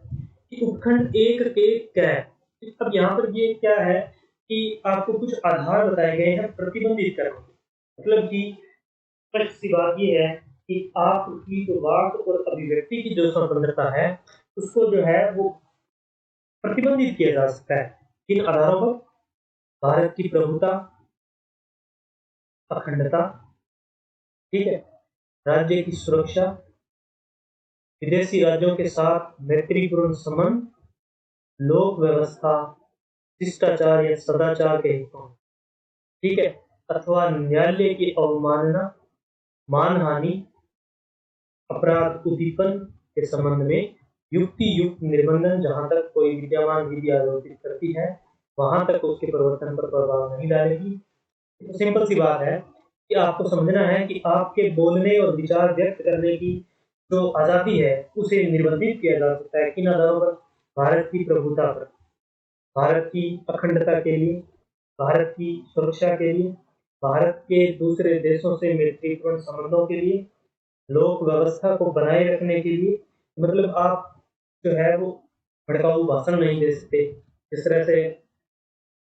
कि उपखंड 1 के कै। अब यहाँ पर ये क्या है कि आपको कुछ आधार बताए गए हैं प्रतिबंधित करने, मतलब कि स्पष्ट सी बात ये है कि आपकी जो वाक और अभिव्यक्ति की जो स्वतंत्रता है उसको जो है वो प्रतिबंधित किया जा सकता है। किन आधारों पर, भारत की प्रभुता, अखंडता, ठीक है, राज्य की सुरक्षा, विदेशी राज्यों के साथ मैत्रीपूर्ण संबंध, लोक व्यवस्था, शिष्टाचार या सदाचार के हितों, ठीक है, अथवा न्यायालय की अवमानना, मानहानि, अपराध उद्दीपन के संबंध में युक्ति युक्त निर्बंधन, जहां तक कोई विद्यमान विधि आरोपित करती है वहां तक उसके प्रवर्तन पर प्रभाव नहीं डालेगी। तो सिंपल सी बात है कि आपको समझना है कि आपके बोलने और विचार व्यक्त करने की जो आजादी है उसे निर्बंधित किया जा सकता है। किन आधारों पर, भारत की प्रभुता पर, भारत की अखंडता के लिए, भारत की सुरक्षा के लिए, भारत के दूसरे देशों से मैत्रीपूर्ण संबंधों के लिए, लोक व्यवस्था को बनाए रखने के लिए। मतलब आप जो है वो भड़काऊ भाषण नहीं दे सकते। जिस तरह से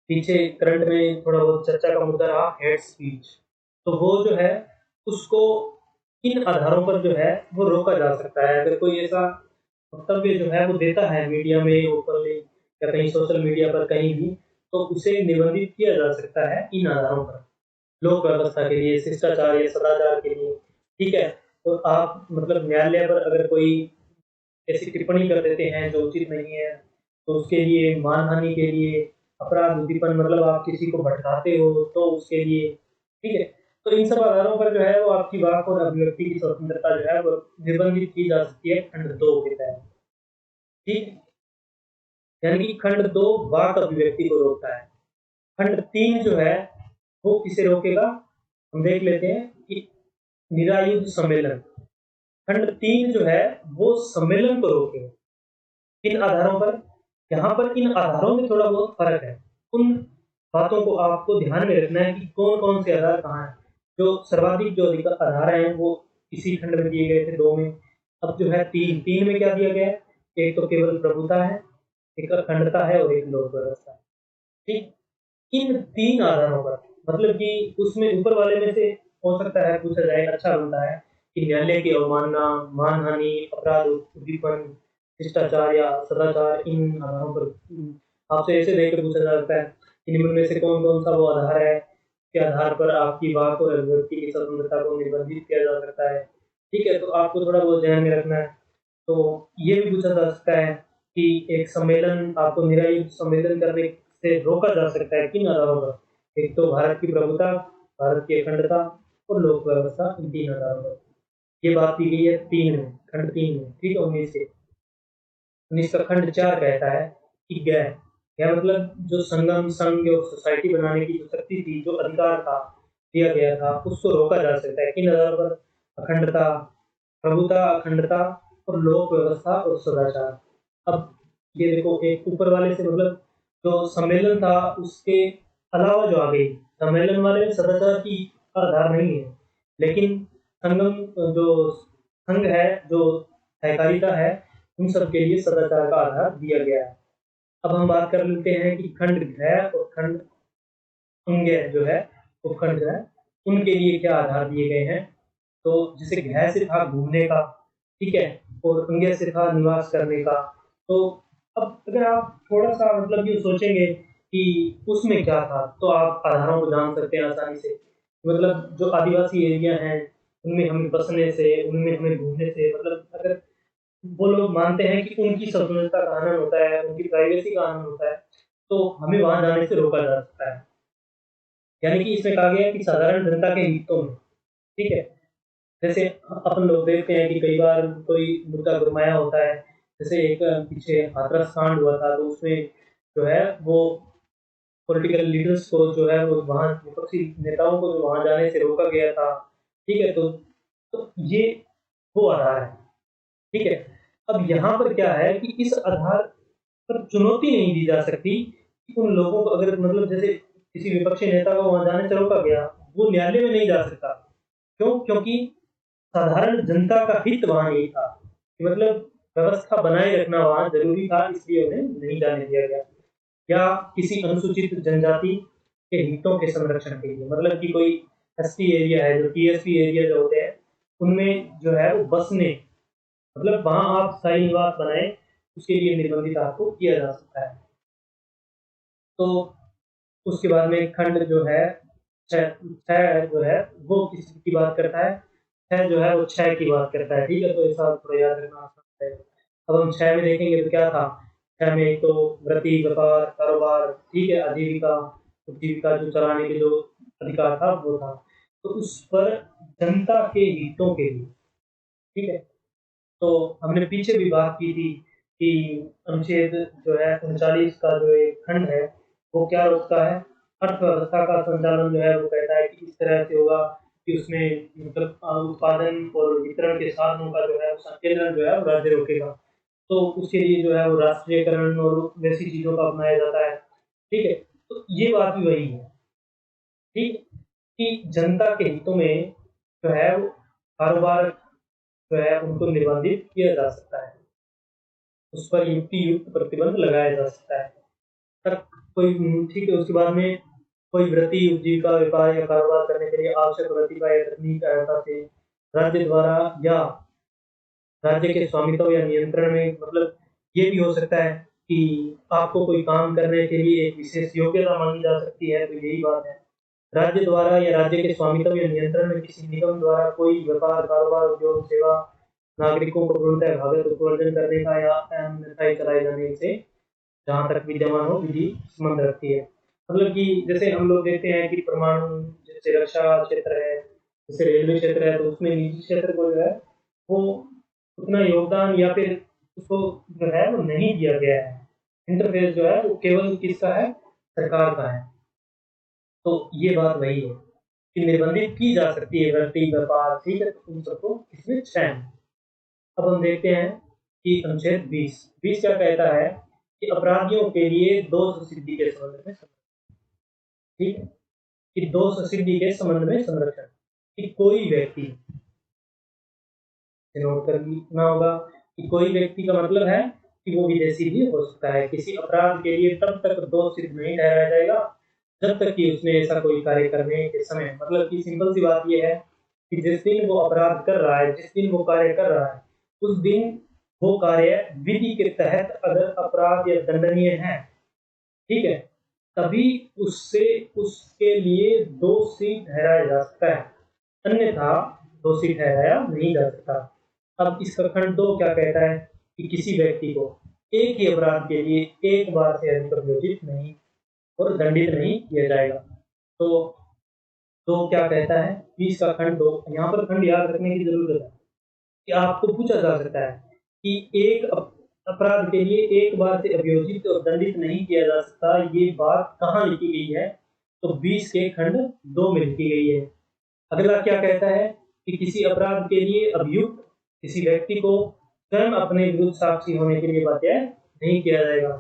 पीछे करंट में थोड़ा बहुत चर्चा का मुद्दा रहा हेड स्पीच, तो वो जो है उसको इन आधारों पर जो है वो रोका जा सकता है। अगर कोई ऐसा वक्तव्य जो है वो देता है मीडिया में ओपनली या कहीं सोशल मीडिया पर कहीं भी, तो उसे निबंधित किया जा सकता है इन आधारों पर, लोक व्यवस्था के लिए, शिष्टाचार या सदाचार के लिए। ठीक है, तो आप मतलब न्यायालय पर अगर कोई ऐसी टिप्पणी कर देते हैं जो उचित नहीं है, तो उसके लिए, मानहानि के लिए, अपराध उद्दीपन मतलब आप किसी को भटकाते हो तो उसके लिए। ठीक है, तो इन सब आधारों पर जो है वो आपकी वाक और अभिव्यक्ति की स्वतंत्रता जो है वो निर्बंधित की जा सकती है खंड 2 के तहत। ठीक, यानी कि खंड 2 वाक अभिव्यक्ति को रोकता है। खंड 3 जो है वो किसे रोकेगा, हम देख लेते हैं कि निरायुध सम्मेलन। खंड 3 जो है वो सम्मेलन को रोकेगा। किन आधारों पर, यहाँ पर इन आधारों में थोड़ा बहुत फर्क है। उन बातों को आपको ध्यान में रखना है कि कौन कौन से आधार कहाँ हैं। जो सर्वाधिक जो अधिक आधार हैं वो इसी खंड में दिए गए थे 2 में। अब जो है 3 में क्या दिया गया है, एक तो केवल प्रभुता है, एक अखंडता है और एक लोक व्यवस्था है। ठीक, इन 3 आधारों पर मतलब कि उसमें ऊपर वाले में से हो सकता है पूछा जाए, अच्छा बनता है कि न्यायालय की अवमानना, मानहानि, अपराध उद्दीपन, शिष्टाचार या सदाचार, इन आधारों पर आपसे ऐसे देख के पूछा जा सकता है कि निम्न में से कौन कौन सा वो आधार है के आधार पर आपकी वाक और अभिव्यक्ति की स्वतंत्रता को निर्बंधित किया जा सकता है। ठीक है, तो आपको थोड़ा बहुत ध्यान में रखना है। तो ये भी पूछा जा सकता है कि एक सम्मेलन आपको निरायुक्त सम्मेलन करने से रोका जा सकता है किन आधारों पर। एक तो भारत की प्रभुता, भारत की अखंडता और लोक व्यवस्था, इन 3 आधारों पर। ये बात की गई है 3 में, खंड 3 में। ठीक है, 19 का खंड 4 कहता है कि गैर, क्या मतलब जो संगम, संघ और सोसाइटी बनाने की जो शक्ति थी, जो अधिकार था दिया गया था, उसको रोका जा सकता है किन आधारों पर, अखंडता, प्रभुता, अखंडता और लोक व्यवस्था और सदाचार। अब ये देखो, एक ऊपर वाले से मतलब जो सम्मेलन था उसके अलावा जो आ गई, सम्मेलन वाले में सदाचार की आधार नहीं है, लेकिन संगम जो संघ है, जो सहकारिता है, उन सब के लिए सदाचार का आधार दिया गया है। अब हम बात कर लेते हैं कि खंड घ और खंड अंग्य जो है, उपखंड जो है, उनके लिए क्या आधार दिए गए हैं। तो जैसे घ से था घूमने का, ठीक है, और अंग्य से था निवास करने का। तो अब अगर आप थोड़ा-सा मतलब ये सोचेंगे कि उसमें क्या था, तो आप आधारों को जान सकते हैं आसानी से। मतलब जो आदिवासी एरिया हैं, उनमें हमें बसने से, उनमें हमें घूमने से मतलब अगर वो लोग मानते हैं कि उनकी स्वतंत्रता का हनन होता है, उनकी प्राइवेसी का हनन होता है, तो हमें वहाँ जाने से रोका जा सकता है। यानी कि इसमें कहा गया है कि साधारण जनता के हितों में, ठीक है? जैसे अपन लोग देखते हैं कि कई बार कोई मुद्दा गरमाया होता है, जैसे एक पीछे हाथरस कांड हुआ था, तो उसमें जो है वो पॉलिटिकल लीडर्स को जो है वो वहाँ विपक्षी नेताओं को जो वहाँ जाने से रोका गया था, ठीक है? तो ये वो आधार है, ठीक है? अब यहाँ पर क्या है कि इस आधार पर चुनौती नहीं दी जा सकती कि उन लोगों को अगर मतलब जैसे किसी विपक्षी नेता को वहाँ जाने से रोका गया, वो न्यायालय में नहीं जा सकता। क्यों? क्योंकि साधारण जनता का हित वहाँ नहीं था, कि मतलब व्यवस्था बनाए रखना वहाँ ज़रूरी था, इसलिए उन्हें नहीं जाने दिया गया। या किसी अनुसूचित जनजाति के हितों के संरक्षण के लिए, मतलब कि कोई एसटी एरिया है, जो टीएसपी एरिया जो होते हैं, उनमें जो है वो बसने मतलब वहाँ आप स्थायी निवास बनाएँ, उसके लिए निर्बंधित आपको किया जा सकता है। तो उसके बाद में खंड जो है, छह छह जो है, वो किसकी बात करता है? छह जो है वो क्षय की बात करता है, ठीक है? तो ऐसा थोड़ा याद रखना आसान रहेगा। अब हम क्षय में देखेंगे तो क्या था? क्षय में एक तो वृत्ति, व्यापार, कारोबार, ठीक है? आजीविका, उपजीविका जो चलाने के जो अधिकार था वो था। तो उस पर जनता के हितों के लिए, ठीक है? तो हमने पीछे भी बात की थी कि अनुच्छेद जो है 39 का जो एक खंड है, वो क्या रोकता है? अर्थव्यवस्था का संचालन जो है वो कहता है कि इस तरह से होगा कि उसमें मतलब उत्पादन और वितरण के साधनों का जो है वो संकेंद्रण जो है वो राज्य रोकेगा। तो उसके लिए जो है वो राष्ट्रीयकरण और वैसी चीज़ों का अपनाया जाता है, ठीक है? तो ये बात भी वही है, ठीक? कि जनता के हितों में जो है वो कारोबार जो है उनको निर्बंधित किया जा सकता है। उस पर युक्ति युक्त प्रतिबंध लगाया जा सकता है। पर कोई ठीक है, उसके बाद में कोई वृत्ति, उपजीविका, व्यापार या कारोबार करने के लिए आवश्यक प्रतिभा या तकनीक सहायता से राज्य द्वारा या राज्य के स्वामित्व या नियंत्रण में मतलब ये भी हो सकता है कि आपको कोई काम करने के लिए एक विशेष योग्यता मांगी जा सकती है, तो यही बात है। राज्य द्वारा या राज्य के स्वामित्व या नियंत्रण में किसी निगम द्वारा कोई व्यापार, कारोबार, उद्योग, सेवा नागरिकों को पूर्णतः भागत उत्पादन करने का या अन्यथा चलाए जाने से जहाँ तक विद्यमान हो विधि संबंध रखती है। मतलब कि जैसे हम लोग देखते हैं कि परमाणु जैसे रक्षा क्षेत्र है, जैसे रेलवे क्षेत्र है, तो उसमें निजी क्षेत्र को जो है वो उतना योगदान या फिर उसको जो है वो नहीं दिया गया है। इंटरफेस जो है वो केवल किसका है? सरकार का है। तो ये बात वही है कि निर्बंधित की जा सकती है वृत्ति, व्यापार, ठीक है? तो उन सबको इसमें चयन। अब हम देखते हैं कि अनुच्छेद 20 20 क्या कहता है कि अपराधियों के लिए दोष सिद्धि के संबंध में ठीक है? कि दोष सिद्धि के संबंध में संरक्षण, कि कोई व्यक्ति नोट करना होगा कि कोई व्यक्ति का मतलब है कि वो विदेशी भी हो सकता है। किसी अपराध के लिए तब तक दोष सिद्ध नहीं ठहराया जाएगा जब तक कि उसने ऐसा कोई कार्य करने के समय मतलब कि सिंपल सी बात ये है कि जिस दिन वो अपराध कर रहा है, जिस दिन वो कार्य कर रहा है, उस दिन वो कार्य विधि के तहत अगर अपराध या दंडनीय है, ठीक है? तभी उससे उसके लिए दोषी ठहराया जा सकता है, अन्यथा दोषी ठहराया नहीं जा सकता। अब इसका खंड 2 क्या कहता है कि किसी व्यक्ति को एक ही अपराध के लिए एक बार से अधिक अभियोजित नहीं और दंडित नहीं किया जाएगा। तो 2 क्या कहता है? 20 का खंड 2 यहाँ पर खंड याद रखने की ज़रूरत है कि आपको पूछा जा सकता है कि एक अपराध के लिए एक बार से अभियोजित और दंडित नहीं किया जा सकता, ये बात कहाँ लिखी गई है? तो 20 के खंड 2 में लिखी गई है। अगला क्या कहता है कि किसी अपराध के लिए अभियुक्त किसी व्यक्ति को स्वयं अपने विरुद्ध साक्षी होने के लिए बाध्य नहीं किया जाएगा।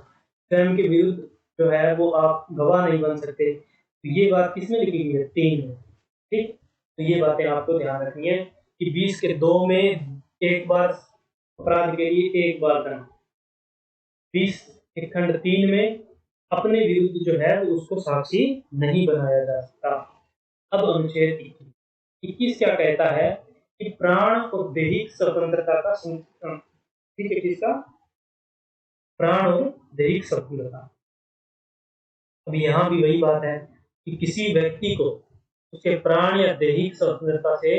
स्वयं के विरुद्ध जो है वो आप गवाह नहीं बन सकते। तो ये बात किसमें लिखी गई है? 3 में, ठीक? तो ये बातें आपको ध्यान रखनी है कि 20 के 2 में एक बार अपराध के लिए एक बार दंड, 20 के खंड 3 में अपने विरुद्ध जो है वो उसको साक्षी नहीं बनाया जा सकता। अब अनुच्छेद 21 क्या कहता है कि प्राण और दैहिक स्वतंत्रता का ठीक है, किसका? प्राण और दैहिक स्वतंत्रता। अब यहाँ भी वही बात है कि किसी व्यक्ति को उसके प्राण या दैहिक स्वतंत्रता से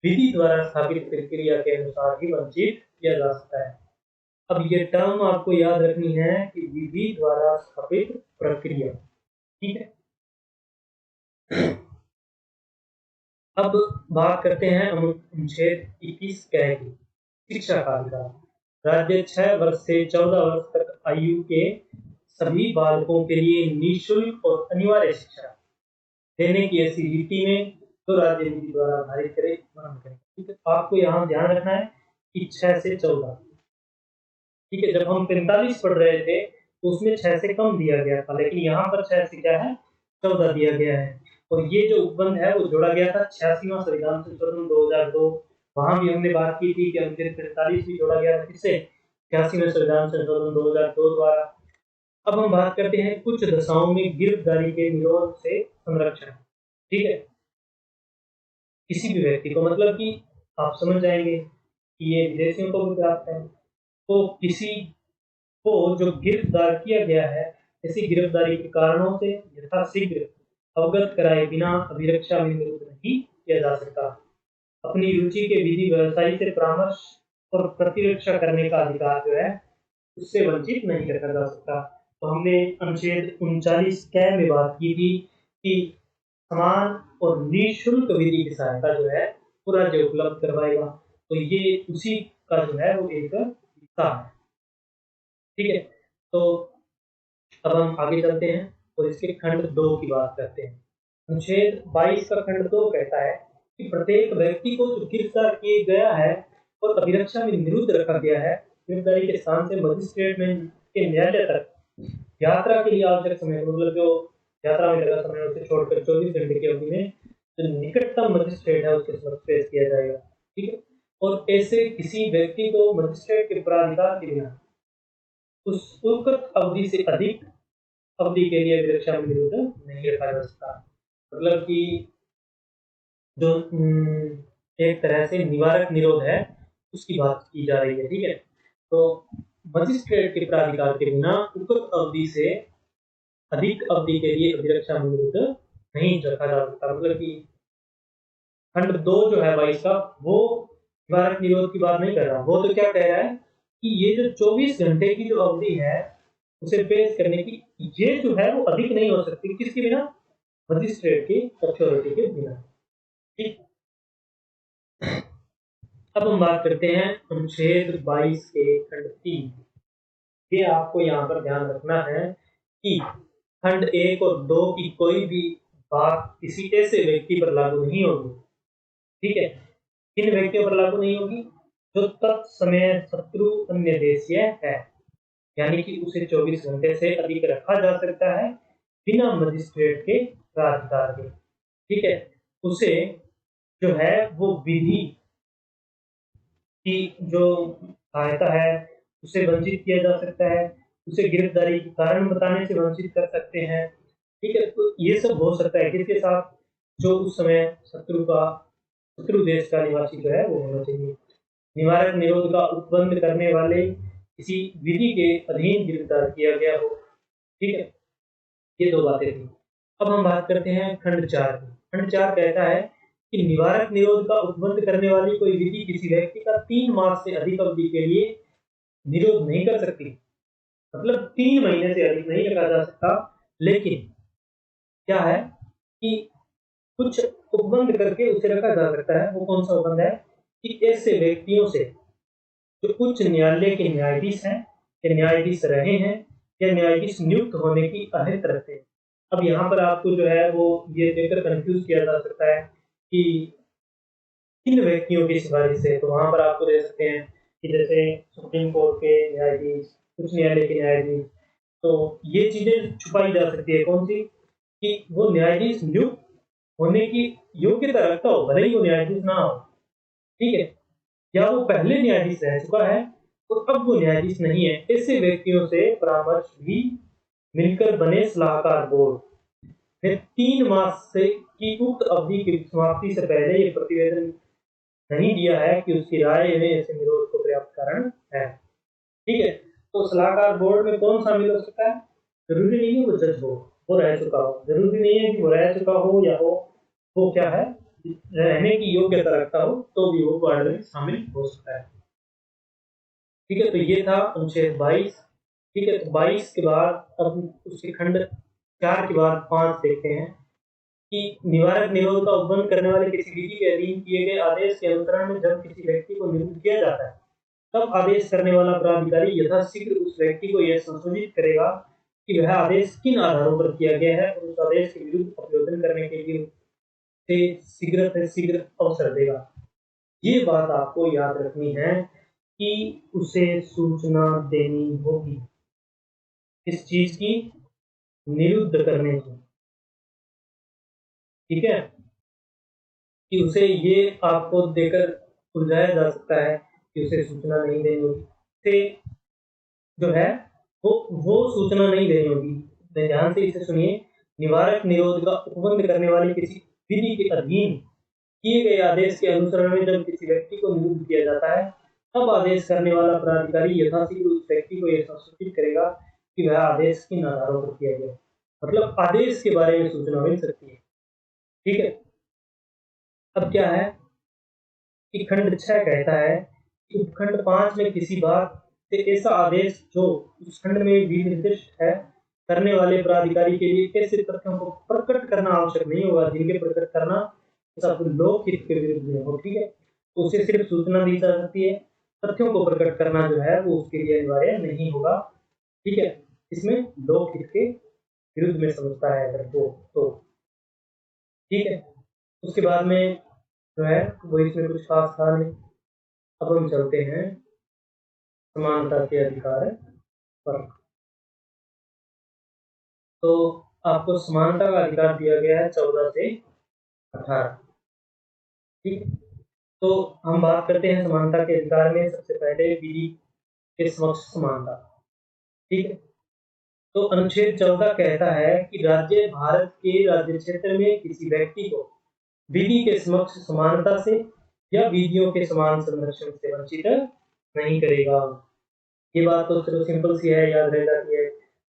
विधि द्वारा स्थापित प्रक्रिया के अनुसार ही वंचित किया जा सकता है। अब ये टर्म आपको याद रखनी है कि विधि द्वारा स्थापित प्रक्रिया, ठीक है। अब बात करते हैं अनुच्छेद 21 की शिक्षा का अधिकार। राज्य 6 वर्ष से 14 वर्ष तक आयु के सभी बालकों के लिए निःशुल्क और अनिवार्य शिक्षा देने की ऐसी रीति में तो राज्य नीति द्वारा आधारित करे, ठीक है। आपको यहाँ ध्यान रखना है कि 6 से 14, ठीक है। जब हम 45 पढ़ रहे थे तो उसमें 6 से कम दिया गया था, लेकिन यहाँ पर 6 से क्या है, 14 दिया गया है। और ये जो उपबंध है वो जोड़ा गया था 86वां संविधान संशोधन 2002। वहां भी हमने बात की थी कि अनुच्छेद 43 भी जोड़ा गया था, किससे? 86वें संविधान संशोधन 2002 द्वारा। अब हम बात करते हैं कुछ दशाओं में गिरफ्तारी के निरोध से संरक्षण, ठीक है। किसी भी व्यक्ति को, मतलब कि आप समझ जाएंगे कि ये विदेशियों को भी प्राप्त है, तो किसी को जो गिरफ्तार किया गया है ऐसी गिरफ्तारी के कारणों से यथाशीघ्र अवगत कराए बिना अभिरक्षा में निरुद्ध नहीं किया जा सकता। अपनी रुचि के विधि व्यवसायी से परामर्श और प्रतिरक्षा करने का अधिकार जो है उससे वंचित नहीं रखा जा सकता। तो हमने अनुच्छेद 39 क में बात की थी कि समान और निःशुल्क विधि की सहायता जो है वो राज्य उपलब्ध करवाएगा। तो ये उसी का जो है वो एक हिस्सा है, ठीक है। तो अब हम आगे चलते हैं और इसके खंड 2 की बात करते हैं। अनुच्छेद 22 का खंड 2 कहता है कि प्रत्येक व्यक्ति को जो गिरफ्तार किया गया है और अभिरक्षा में निरुद्ध रखा गया है, गिरफ्तारी के स्थान से मजिस्ट्रेट में के न्यायालय तक यात्रा के लिए आवश्यक समय, मतलब जो यात्रा में लगा समय उसे छोड़कर 24 घंटे की अवधि में जो निकटतम मजिस्ट्रेट है उसके समक्ष पेश किया जाएगा, ठीक है। और ऐसे किसी व्यक्ति को मजिस्ट्रेट के प्राधिकार के बिना उस उपयुक्त अवधि से अधिक अवधि के लिए अभिरक्षा में निरुद्ध नहीं रखा जा सकता। मतलब कि जो एक तरह से निवारक निरोध है उसकी बात की जा रही है, ठीक है। तो मजिस्ट्रेट के प्राधिकार के बिना उपयुक्त अवधि से अधिक अवधि के लिए अभिरक्षा में निरुद्ध नहीं रखा जा सकता। मतलब कि खंड 2 जो है 22 का वो निवारक निरोध की बात नहीं कर रहा, वो तो क्या कह रहा है कि ये जो 24 घंटे की जो अवधि है उसे पेश करने की, ये जो है वो अधिक नहीं हो सकती, किसके बिना? मजिस्ट्रेट की अथॉरिटी के बिना, ठीक। अब हम बात करते हैं अनुच्छेद 22 के खंड 3। ये आपको यहाँ पर ध्यान रखना है कि खंड 1 और 2 की कोई भी बात किसी ऐसे व्यक्ति पर लागू नहीं होगी, ठीक है। किन व्यक्तियों पर लागू नहीं होगी? जो तत्समय शत्रु अन्य देशीय है, यानी कि उसे 24 घंटे से अधिक रखा जा सकता है बिना मजिस्ट्रेट के प्राधिकार के, ठीक है। उसे जो है वो विधि की जो सहायता है उसे वंचित किया जा सकता है, उसे गिरफ्तारी के कारण बताने से वंचित कर सकते हैं, ठीक है। तो ये सब हो सकता है किसके साथ? जो उस समय शत्रु देश का निवासी जो है वो होना चाहिए। निवारक निरोध का उपबंध करने वाले किसी विधि के अधीन गिरफ्तार किया गया हो, ठीक है। ये दो बातें थी। अब हम बात करते हैं खंड 4 की। खंड 4 कहता है कि निवारक निरोध का उपबंध करने वाली कोई विधि किसी व्यक्ति का 3 मास से अधिक अवधि के लिए निरोध नहीं कर सकती। मतलब 3 महीने से अधिक नहीं रखा जा सकता, लेकिन क्या है कि कुछ उपबंध करके उसे रखा जा सकता है। वो कौन सा उपबंध है? कि ऐसे व्यक्तियों से जो उच्च न्यायालय के न्यायाधीश हैं या न्यायाधीश रहे हैं या न्यायाधीश नियुक्त होने की अहलियत रखते हैं। अब यहाँ पर आपको जो है वो ये देखकर कंफ्यूज किया जा सकता है कि किन व्यक्तियों की सिफारिश है, तो वहां पर आपको दे सकते हैं कि जैसे सुप्रीम कोर्ट के न्यायाधीश, उच्च न्यायालय के न्यायाधीश। तो ये चीजें छुपाई जा सकती है, कौन सी? कि वो न्यायाधीश नियुक्त होने की योग्यता रखता हो, भले ही वो न्यायाधीश ना हो, ठीक है, या वो पहले न्यायाधीश रह चुका है तो अब वो न्यायाधीश नहीं है, ऐसे व्यक्तियों से परामर्श भी मिलकर बने सलाहकार बोर्ड ने 3 मास से की उक्त अवधि की समाप्ति से पहले ये प्रतिवेदन नहीं दिया है कि उसकी राय में ऐसे निरोध को पर्याप्त कारण है। ठीक है, तो सलाहकार बोर्ड में कौन शामिल हो सकता है? जरूरी नहीं है वो जज हो, वो रह चुका हो, जरूरी नहीं है कि वो रह चुका हो या वो क्या है, रहने की योग्यता रखता हो तो भी वो बोर्ड में शामिल हो सकता है। ठीक है, तो ये था अनुच्छेद 22। ठीक है, तो 22 के बाद अब उसके खंड 4 के बाद 5 देखते हैं कि निवारक निरोध का उल्लंघन करने वाले किसी विधि के अधीन किए गए आदेश के अनुसरण में जब किसी व्यक्ति को निरुद्ध किया जाता है, तब आदेश करने वाला प्राधिकारी यथाशीघ्र उस व्यक्ति को यह संशोधित करेगा कि वह आदेश किन आधारों पर किया गया है और उस आदेश के विरुद्ध अपलोडन करने के लिए उसे शीघ्र से शीघ्र अवसर देगा। ये बात आपको याद रखनी है कि उसे सूचना देनी होगी इस चीज की, निरुद्ध करने की। ठीक है, कि उसे ये आपको देकर सुलझाया जा सकता है कि उसे सूचना नहीं देनी होगी, उसे जो है वो सूचना नहीं देनी होगी। ध्यान से इसे सुनिए, निवारक निरोध का उपबंध करने वाली किसी विधि के अधीन किए गए आदेश के अनुसरण में जब किसी व्यक्ति को निरुद्ध किया जाता है, तब आदेश करने वाला प्राधिकारी यथाशीघ्र उस व्यक्ति को यह संसूचित करेगा कि वह आदेश किन आधारों पर किया गया। मतलब आदेश के बारे में सूचना मिल सकती है। ठीक है, अब क्या है कि खंड 6 कहता है कि उपखंड 5 में किसी बात से ऐसा आदेश जो उस खंड में विनिर्दिष्ट है करने वाले प्राधिकारी के लिए ऐसे तथ्यों को प्रकट करना आवश्यक नहीं होगा जिनके प्रकट करना सब लोकहित के विरुद्ध में हो। ठीक है, तो उसे सिर्फ सूचना दी जा सकती है, तथ्यों को प्रकट करना जो है वो उसके लिए अनिवार्य नहीं होगा। ठीक है, इसमें लोकहित के विरुद्ध में समझता है अगर वो तो। ठीक है, उसके बाद में जो है वो इसमें कुछ खास था नहीं। अब हम चलते हैं समानता के अधिकार पर। तो आपको समानता का अधिकार दिया गया है 14 से 18। ठीक है, तो हम बात करते हैं समानता के अधिकार में। सबसे पहले विधि के समक्ष समानता। ठीक है, तो अनुच्छेद 14 कहता है कि राज्य भारत के राज्य क्षेत्र में किसी व्यक्ति को विधि के समक्ष समानता से या विधियों के समान संरक्षण से वंचित नहीं करेगा। ये बात तो चलो सिंपल सी है, याद रह जाती है।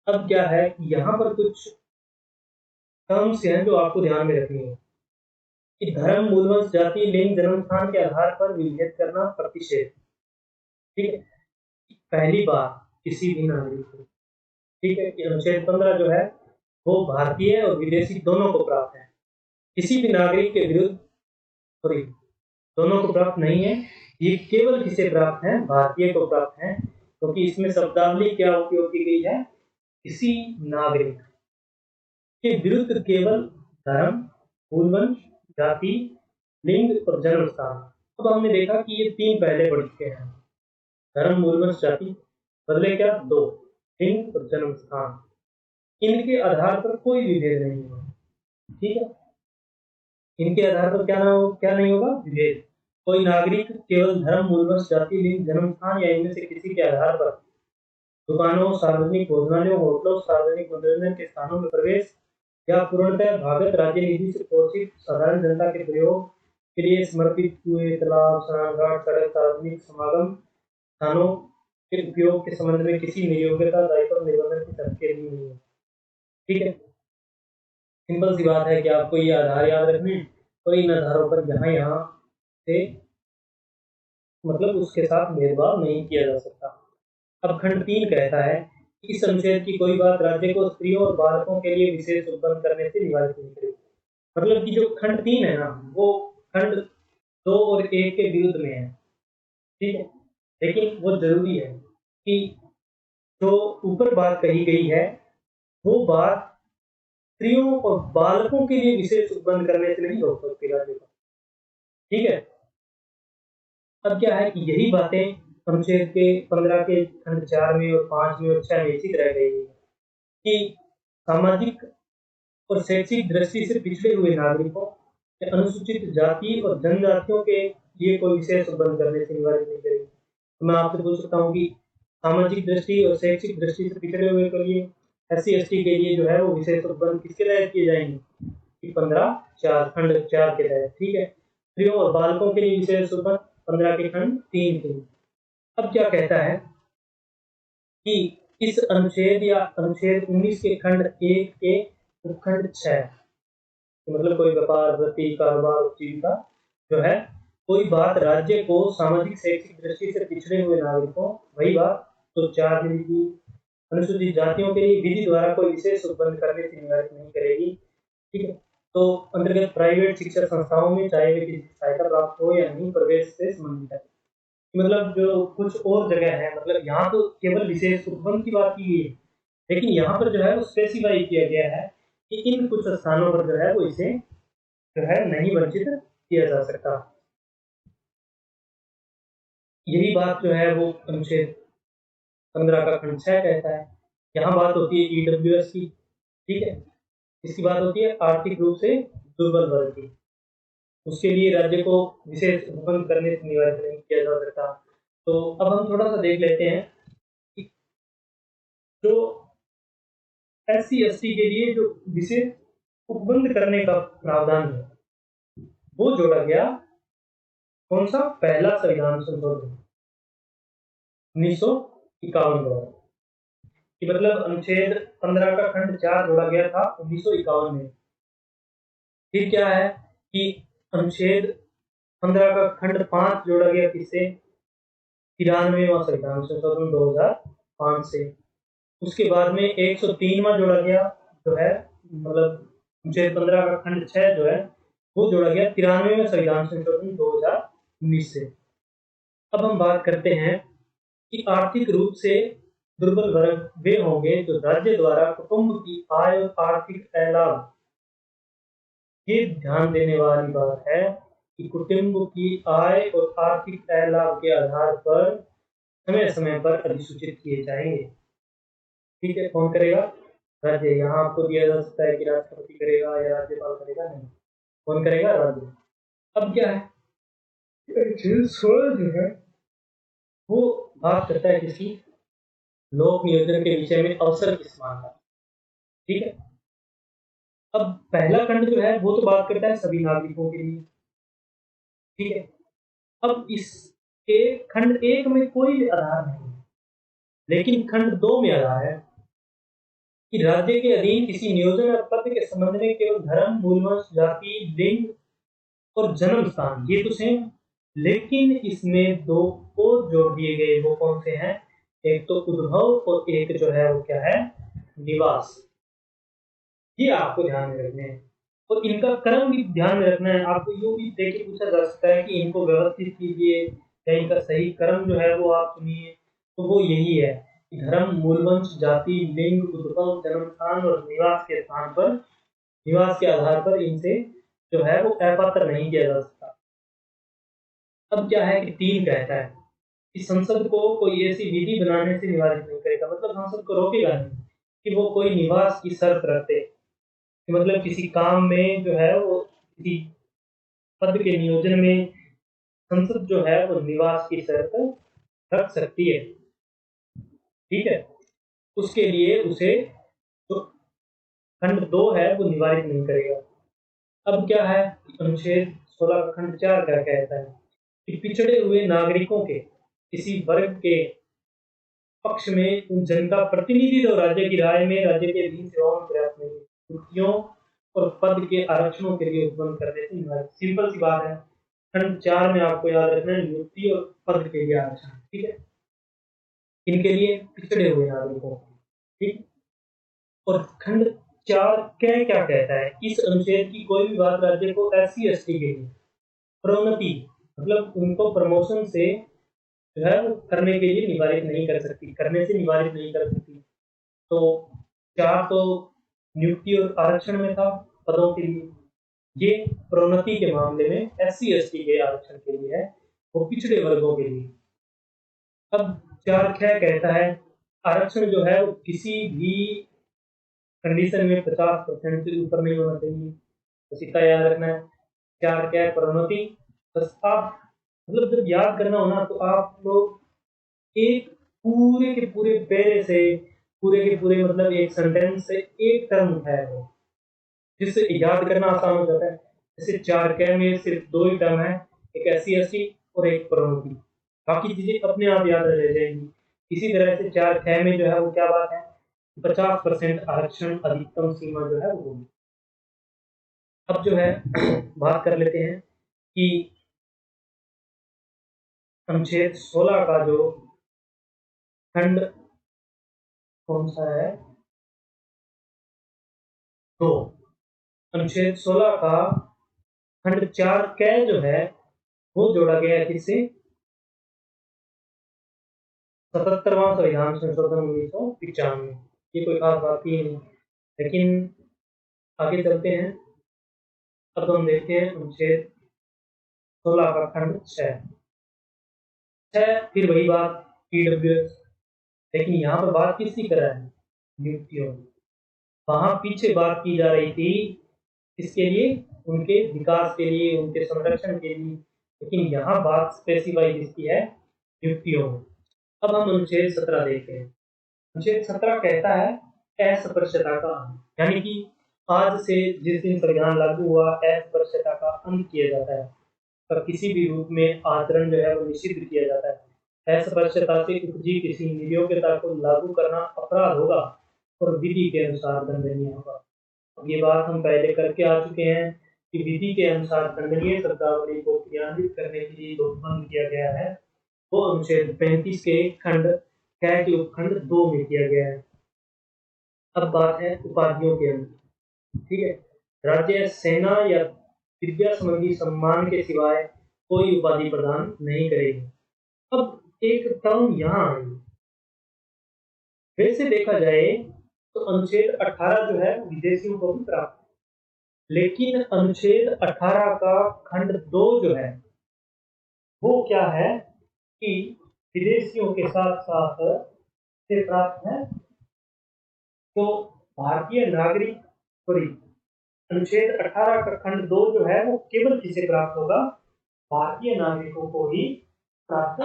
अब क्या है कि यहाँ पर कुछ टर्म्स हैं जो आपको ध्यान में रखनी है कि धर्म, मूलवंश, जाति, लिंग, जन्म स्थान के आधार पर विभेद करना प्रतिषेध। ठीक है, पहली बात किसी भी नागरिक को, ठीक है, कि अनुच्छेद 15 जो है वो भारतीय और विदेशी दोनों को प्राप्त है। किसी भी नागरिक के विरुद्ध, सॉरी, दोनों को प्राप्त नहीं है, ये केवल किसे प्राप्त है? भारतीय को प्राप्त है, क्योंकि इसमें शब्दावली क्या उपयोग की गई है? किसी नागरिक के विरुद्ध केवल धर्म, मूलवंश, जाति, लिंग और जन्म स्थान। अब हमने देखा कि ये 3 पहले पढ़ चुके हैं, धर्म, मूलवंश, जाति, बदले क्या? 2, लिंग और जन्म स्थान। इनके आधार पर कोई विभेद नहीं होगा। ठीक है, इनके आधार पर क्या नहीं होगा? विभेद। कोई नागरिक केवल धर्म, मूलवंश, जाति, लिंग, जन्म स्थान या इनमें से किसी के आधार पर दुकानों, सार्वजनिक भोजनालयों, होटलों, सार्वजनिक मनोरंजन के स्थानों में प्रवेश या पूर्णतः भागत राज्य निधि से पोषित साधारण जनता के प्रयोग के लिए समर्पित कुएं, तालाब, स्नान घाट, सड़क, सार्वजनिक समागम स्थानों के उपयोग के संबंध में किसी नियोक्ता दायित्व निबंधन की तरक्की नहीं है। ठीक है, सिंपल सी बात है कि आपको ये आधार याद रखने, तो इन आधारों पर यहाँ से मतलब उसके साथ भेदभाव नहीं किया जा सकता। अब खंड 3 कहता है कि इस अनुच्छेद की कोई बात राज्य को स्त्रियों और बालकों के लिए विशेष उपबंध करने से निवारित नहीं करेगी। मतलब कि जो खंड 3 है ना, वो खंड 2 और 1 के विरुद्ध में है। ठीक है, लेकिन वो जरूरी है कि जो ऊपर बात कही गई है वो बात स्त्रियों और बालकों के लिए विशेष उपबंध करने से नहीं रोक सकती राज्य को। ठीक है, अब क्या है कि यही बातें अनुच्छेद के 15 के खंड 4 में और 5 में और 6 में इसी तरह गई है कि सामाजिक और शैक्षिक दृष्टि से पिछड़े हुए नागरिकों या अनुसूचित जाति और जनजातियों के लिए कोई विशेष उपबंध करने से निवारित नहीं करेगी। तो मैं आपसे पूछ सकता हूँ कि सामाजिक दृष्टि और शैक्षिक दृष्टि से पिछड़े हुए के लिए SC ST के लिए जो है वो विशेष उपबंध किसके तहत किए जाएंगे कि 15 खंड 4 के तहत, ठीक है। स्त्रियों और बालकों के लिए विशेष उपबंध 15 के खंड 3 के। अब क्या कहता है कि इस अनुच्छेद या अनुच्छेद 19 के खंड 1 के उपखंड 6 मतलब कोई व्यापार वृत्ति कारोबार उपजीविका जो है कोई बात राज्य को सामाजिक शैक्षिक दृष्टि से पिछड़े हुए नागरिकों वही बात तो 4 मिलेगी। अनुसूचित जातियों के लिए विधि द्वारा कोई विशेष उपबंध करने से निवारित नहीं करेगी, ठीक है। तो अंतर्गत प्राइवेट शिक्षा संस्थाओं में चाहे वे किसी सहायता प्राप्त हो या नहीं प्रवेश से संबंधित है। मतलब जो कुछ और जगह है मतलब यहाँ तो केवल विशेष उपबंध की बात की गई है, लेकिन यहाँ पर जो है वो स्पेसिफाई किया गया है कि इन कुछ स्थानों पर जो है वो इसे जो है नहीं वंचित किया जा सकता। यही बात जो है वो अनुच्छेद 15 का खंड 6 कहता है। यहाँ बात होती है EWS की, ठीक है। इसकी बात होती है आर्थिक रूप से दुर्बल वर्ग की, उसके लिए राज्य को विशेष उपबंध करने से निवारित नहीं किया जा सकता। तो अब हम थोड़ा सा देख लेते हैं कि जो SC ST के लिए जो विशेष उपबंध करने का प्रावधान है वो जोड़ा गया कौन सा पहला संविधान संशोधन 1951 द्वारा कि मतलब अनुच्छेद 15 का खंड 4 जोड़ा गया था 1951 में। फिर क्या है कि अनुच्छेद 15 का खंड 5 जोड़ा गया किससे 93वां संविधान संशोधन 2005 से। उसके बाद में 103वां जोड़ा गया जो है मतलब अनुच्छेद 15 का खंड 6 जो है वो जोड़ा गया 93वें संविधान संशोधन 2019 से। अब हम बात करते हैं कि आर्थिक रूप से दुर्बल वर्ग वे होंगे जो राज्य द्वारा कुटुंब की आय और आर्थिक लाभ ये ध्यान देने वाली बात है कि कुटुंब की आय और आर्थिक लाभ के आधार पर समय समय पर अधिसूचित किए जाएंगे, ठीक है। कौन करेगा राज्य। यहाँ आपको दिया जा सकता है कि राष्ट्रपति करेगा या राज्यपाल करेगा, नहीं कौन करेगा राज्य। अब क्या है 16 जो है वो बात करता है किसी लोक नियोजन के विषय में अवसर किस मान का, ठीक है। अब पहला खंड जो है वो तो बात करता है सभी नागरिकों के लिए, ठीक है। अब इसके खंड 1 में कोई भी आधार नहीं है, लेकिन खंड 2 में आधार है कि राज्य के अधीन किसी नियोजन और पद के संबंध में केवल धर्म मूलवंश जाति लिंग और जन्म स्थान ये तो सेम, लेकिन इसमें 2 और जोड़ दिए गए वो कौन से हैं एक तो उद्भव और एक जो है वो क्या है निवास। ये आपको ध्यान में रखने हैं और इनका क्रम भी ध्यान में रखना है। आपको यूं भी देख के पूछा जा सकता है कि इनको व्यवस्थित कीजिए या इनका सही क्रम जो है वो आप सुनिए, तो वो यही है कि धर्म मूलवंश जाति लिंग उद्भव जन्म स्थान और निवास के स्थान पर निवास के आधार पर इनसे जो है वो अपात्र नहीं किया जा सकता। अब क्या है कि 3 कहता है कि संसद को कोई ऐसी विधि बनाने से निवारित नहीं करेगा, मतलब संसद को रोकेगा नहीं कि वो कोई निवास की शर्त रखते कि मतलब किसी काम में जो है वो किसी पद के नियोजन में संसद जो है वो निवास की शर्त रख सकती है, ठीक है। उसके लिए उसे जो खंड 2 है वो निवारित नहीं करेगा। अब क्या है अनुच्छेद 16 का खंड 4 क्या कहता है कि पिछड़े हुए नागरिकों के किसी वर्ग के पक्ष में उन जनता प्रतिनिधि तो राज्य की राय में राज्य के अधीन सेवाओं में पर्याप्त नहीं नियुक्तियों और पद के आरक्षणों के लिए उपबंध करने से निवारित। सिंपल सी बात है खंड 4 में आपको याद रखना है नियुक्ति और पद के लिए आरक्षण, ठीक है। इनके लिए पिछड़े हुए नागरिकों, ठीक। और खंड 4 क्या क्या कहता है इस अनुच्छेद की कोई भी बात राज्य को SC ST के लिए प्रोन्नति मतलब उनको प्रमोशन से जो है वो करने के लिए निवारित नहीं कर सकती, करने से निवारित नहीं कर सकती। तो 4 तो नियुक्ति और आरक्षण में था पदों के लिए, ये प्रोन्नति के मामले में SC ST के आरक्षण के लिए है वो पिछड़े वर्गों के लिए। अब 4 क्या कहता है आरक्षण जो है वो किसी भी कंडीशन में 50% से ऊपर नहीं होना चाहिए। बस इतना याद रखना है। 4 क्या है? प्रोन्नति। बस आप मतलब जब याद करना हो ना तो आप लोग एक पूरे के पूरे पैरे से, पूरे के पूरे मतलब एक सेंटेंस से एक टर्म उठाया हो, जिससे याद करना आसान हो जाता है। जैसे 4 कै में सिर्फ 2 ही टर्म है, एक ऐसी ऐसी और एक प्रोन्नति। बाकी चीजें अपने आप याद रह जाएंगी। इसी तरह से 4 कै में जो है वो क्या बात है? 50% आरक्षण अधिकतम सीमा जो है वो होगी। अब जो है बात कर लेते हैं कि अनुच्छेद 16 का जो खंड कौन सा है? तो अनुच्छेद 16 का खंड 4 कै जो है वो जोड़ा गया है किससे? 77वां संविधान संशोधन 1995। ये कोई खास बात ही नहीं, लेकिन आगे चलते हैं। अब हम देखते हैं अनुच्छेद 16 का खंड 6। फिर वही बात, ईडब्ल्यूएस। लेकिन यहाँ पर बात किसकी कर रहा है? नियुक्तियों। वहां पीछे बात की जा रही थी किसके लिए? उनके विकास के लिए, उनके संरक्षण के लिए। लेकिन यहाँ बात स्पेसिफाई किसकी है? नियुक्तियों। अब हम अनुच्छेद 17 देखते हैं। अनुच्छेद 17 कहता है अस्पृश्यता का अंत, यानी कि आज से जिस दिन संविधान लागू हुआ, अस्पृश्यता का अंत किया जाता है। पर किसी भी रूप में आचरण जो है वो निषिद्ध किया जाता है। अस्पृश्यता से उपजी किसी नियोक्ता को लागू करना अपराध होगा और विधि के अनुसार दंडनीय होगा। अब ये बात हम पहले करके आ चुके हैं कि विधि के अनुसार दंडनीय शब्दावली को क्रियान्वित करने के लिए जो बंद किया गया है वो अनुच्छेद 35 के खंड कै के उपखंड 2 में किया गया है। अब बात है उपाधियों के अंदर। ठीक है, राज्य सेना या विद्या संबंधी सम्मान के सिवाय कोई उपाधि प्रदान नहीं करेगी। अब एक टर्म यहाँ आई। वैसे देखा जाए तो अनुच्छेद 18 जो है विदेशियों को भी प्राप्त है, लेकिन अनुच्छेद 18 का खंड 2 जो है वो क्या है कि विदेशियों के साथ साथ से प्राप्त है। तो भारतीय नागरिक सॉरी अनुच्छेद 18 का खंड 2 जो है वो केवल किसे प्राप्त होगा? भारतीय नागरिकों को ही प्राप्त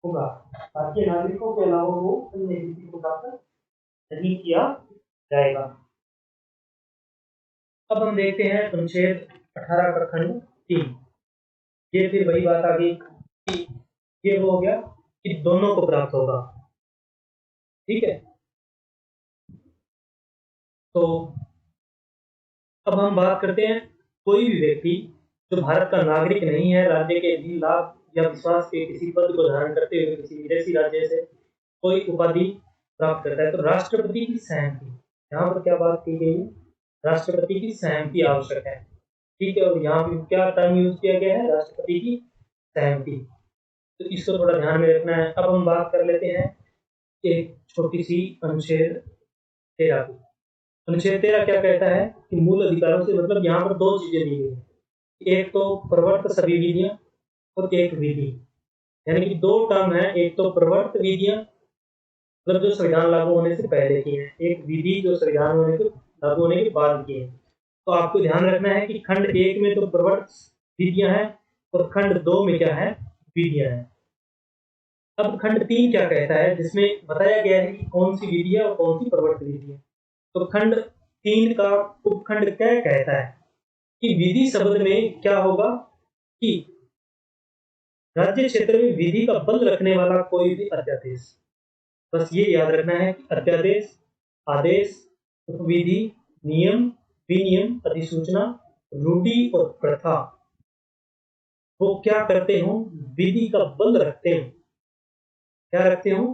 होगा। भारतीय नागरिकों के अलावा वो अन्य किसी को प्राप्त नहीं किया जाएगा। अब हम देखते हैं अनुच्छेद 18 का खंड 3। ये फिर वही बात आ गई कि ये हो गया कि दोनों को प्राप्त होगा। ठीक है, तो अब हम बात करते हैं कोई भी व्यक्ति जो भारत का नागरिक नहीं है, राज्य के अधीन लाभ या विश्वास के किसी पद को धारण करते हुए किसी विदेशी राज्य से कोई उपाधि प्राप्त करता है तो राष्ट्रपति की सहमति, यहाँ पर क्या बात की गई है? राष्ट्रपति की सहमति आवश्यक है। ठीक है, और यहाँ पे क्या टर्म यूज किया गया है? राष्ट्रपति की सहमति। तो इसको थोड़ा ध्यान में रखना है। अब हम बात कर लेते हैं एक छोटी सी अनुच्छेद 13 की। अनुच्छेद 13 क्या कहता है कि मूल अधिकारों से मतलब यहाँ पर 2 चीजें दी गई है। एक तो प्रवर्त सभी विधियां और एक विधि, यानी कि 2 टर्म है। एक तो प्रवर्त विधियां मतलब जो संविधान लागू होने से पहले की है, एक विधि जो संविधान होने के लागू होने के बाद की है। तो आपको ध्यान रखना है कि खंड 1 में तो प्रवर्त विधियां हैं और खंड 2 में क्या है? विधियां हैं। अब खंड 3 क्या कहता है, जिसमें बताया गया है कि कौन सी विधि है और कौन सी प्रवर्त विधि है। तो खंड 3 का उपखंड क्या कहता है कि विधि शब्द में क्या होगा कि राज्य क्षेत्र में विधि का बल रखने वाला कोई भी अध्यादेश। बस ये याद रखना है कि अध्यादेश, आदेश, उपविधि, नियम, विनियम, अधिसूचना, रूढ़ि और प्रथा वो क्या करते हो? विधि का बल रखते हो। क्या रखते हो?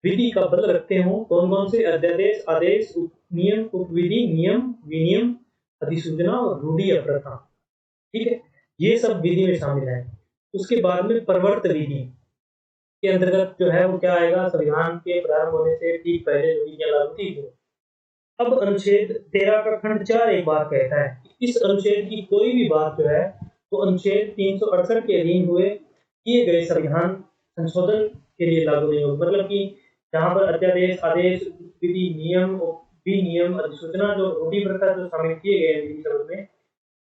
विधि का बल रखते हो। कौन कौन से? अध्यादेश, आदेश, नियम, उपविधि, नियम, विनियम, अधिसूचना और रूढ़ि या प्रथा। ठीक है, ये सब विधि में शामिल है। उसके बाद में प्रवर्त विधि के अंतर्गत जो है वो क्या आएगा? संविधान के प्रारंभ होने से ठीक पहले जो विधियां लागू थी वो। अब अनुच्छेद 13 का खंड 4 एक बात कहता है कि इस अनुच्छेद की कोई भी बात जो है वो अनुच्छेद 368 के अधीन हुए किए गए संविधान संशोधन के लिए लागू नहीं होगी। मतलब कि जहाँ पर अध्यादेश, आदेश, विधि, नियम, भी नियम अधिसूचना जो रूढ़िप्रथा जो शामिल किए गए हैं विधि में,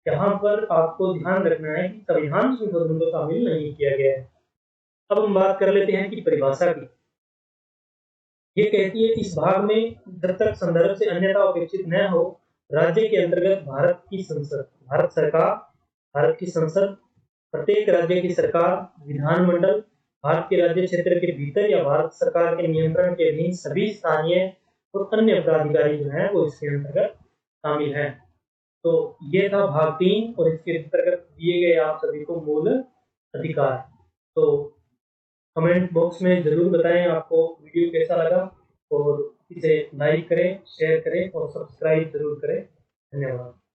यहाँ पर आपको ध्यान रखना है कि संविधान संशोधन को शामिल नहीं किया गया है। अब हम बात कर लेते हैं कि परिभाषा की। ये कहती है कि इस भाग में जब तक संदर्भ से अन्यथा अपेक्षित न हो, राज्य के अंतर्गत भारत की संसद, प्रत्येक राज्य की सरकार, विधानमंडल, भारत के राज्य क्षेत्र के भीतर या भारत सरकार के नियंत्रण के अधीन सभी स्थानीय और अन्य प्राधिकारी जो है वो इसके अंतर्गत शामिल है। तो ये था भाग 3 और इसके अंतर्गत दिए गए आप सभी को मूल अधिकार। तो कमेंट बॉक्स में जरूर बताएं आपको वीडियो कैसा लगा और इसे लाइक करें, शेयर करें और सब्सक्राइब जरूर करें। धन्यवाद।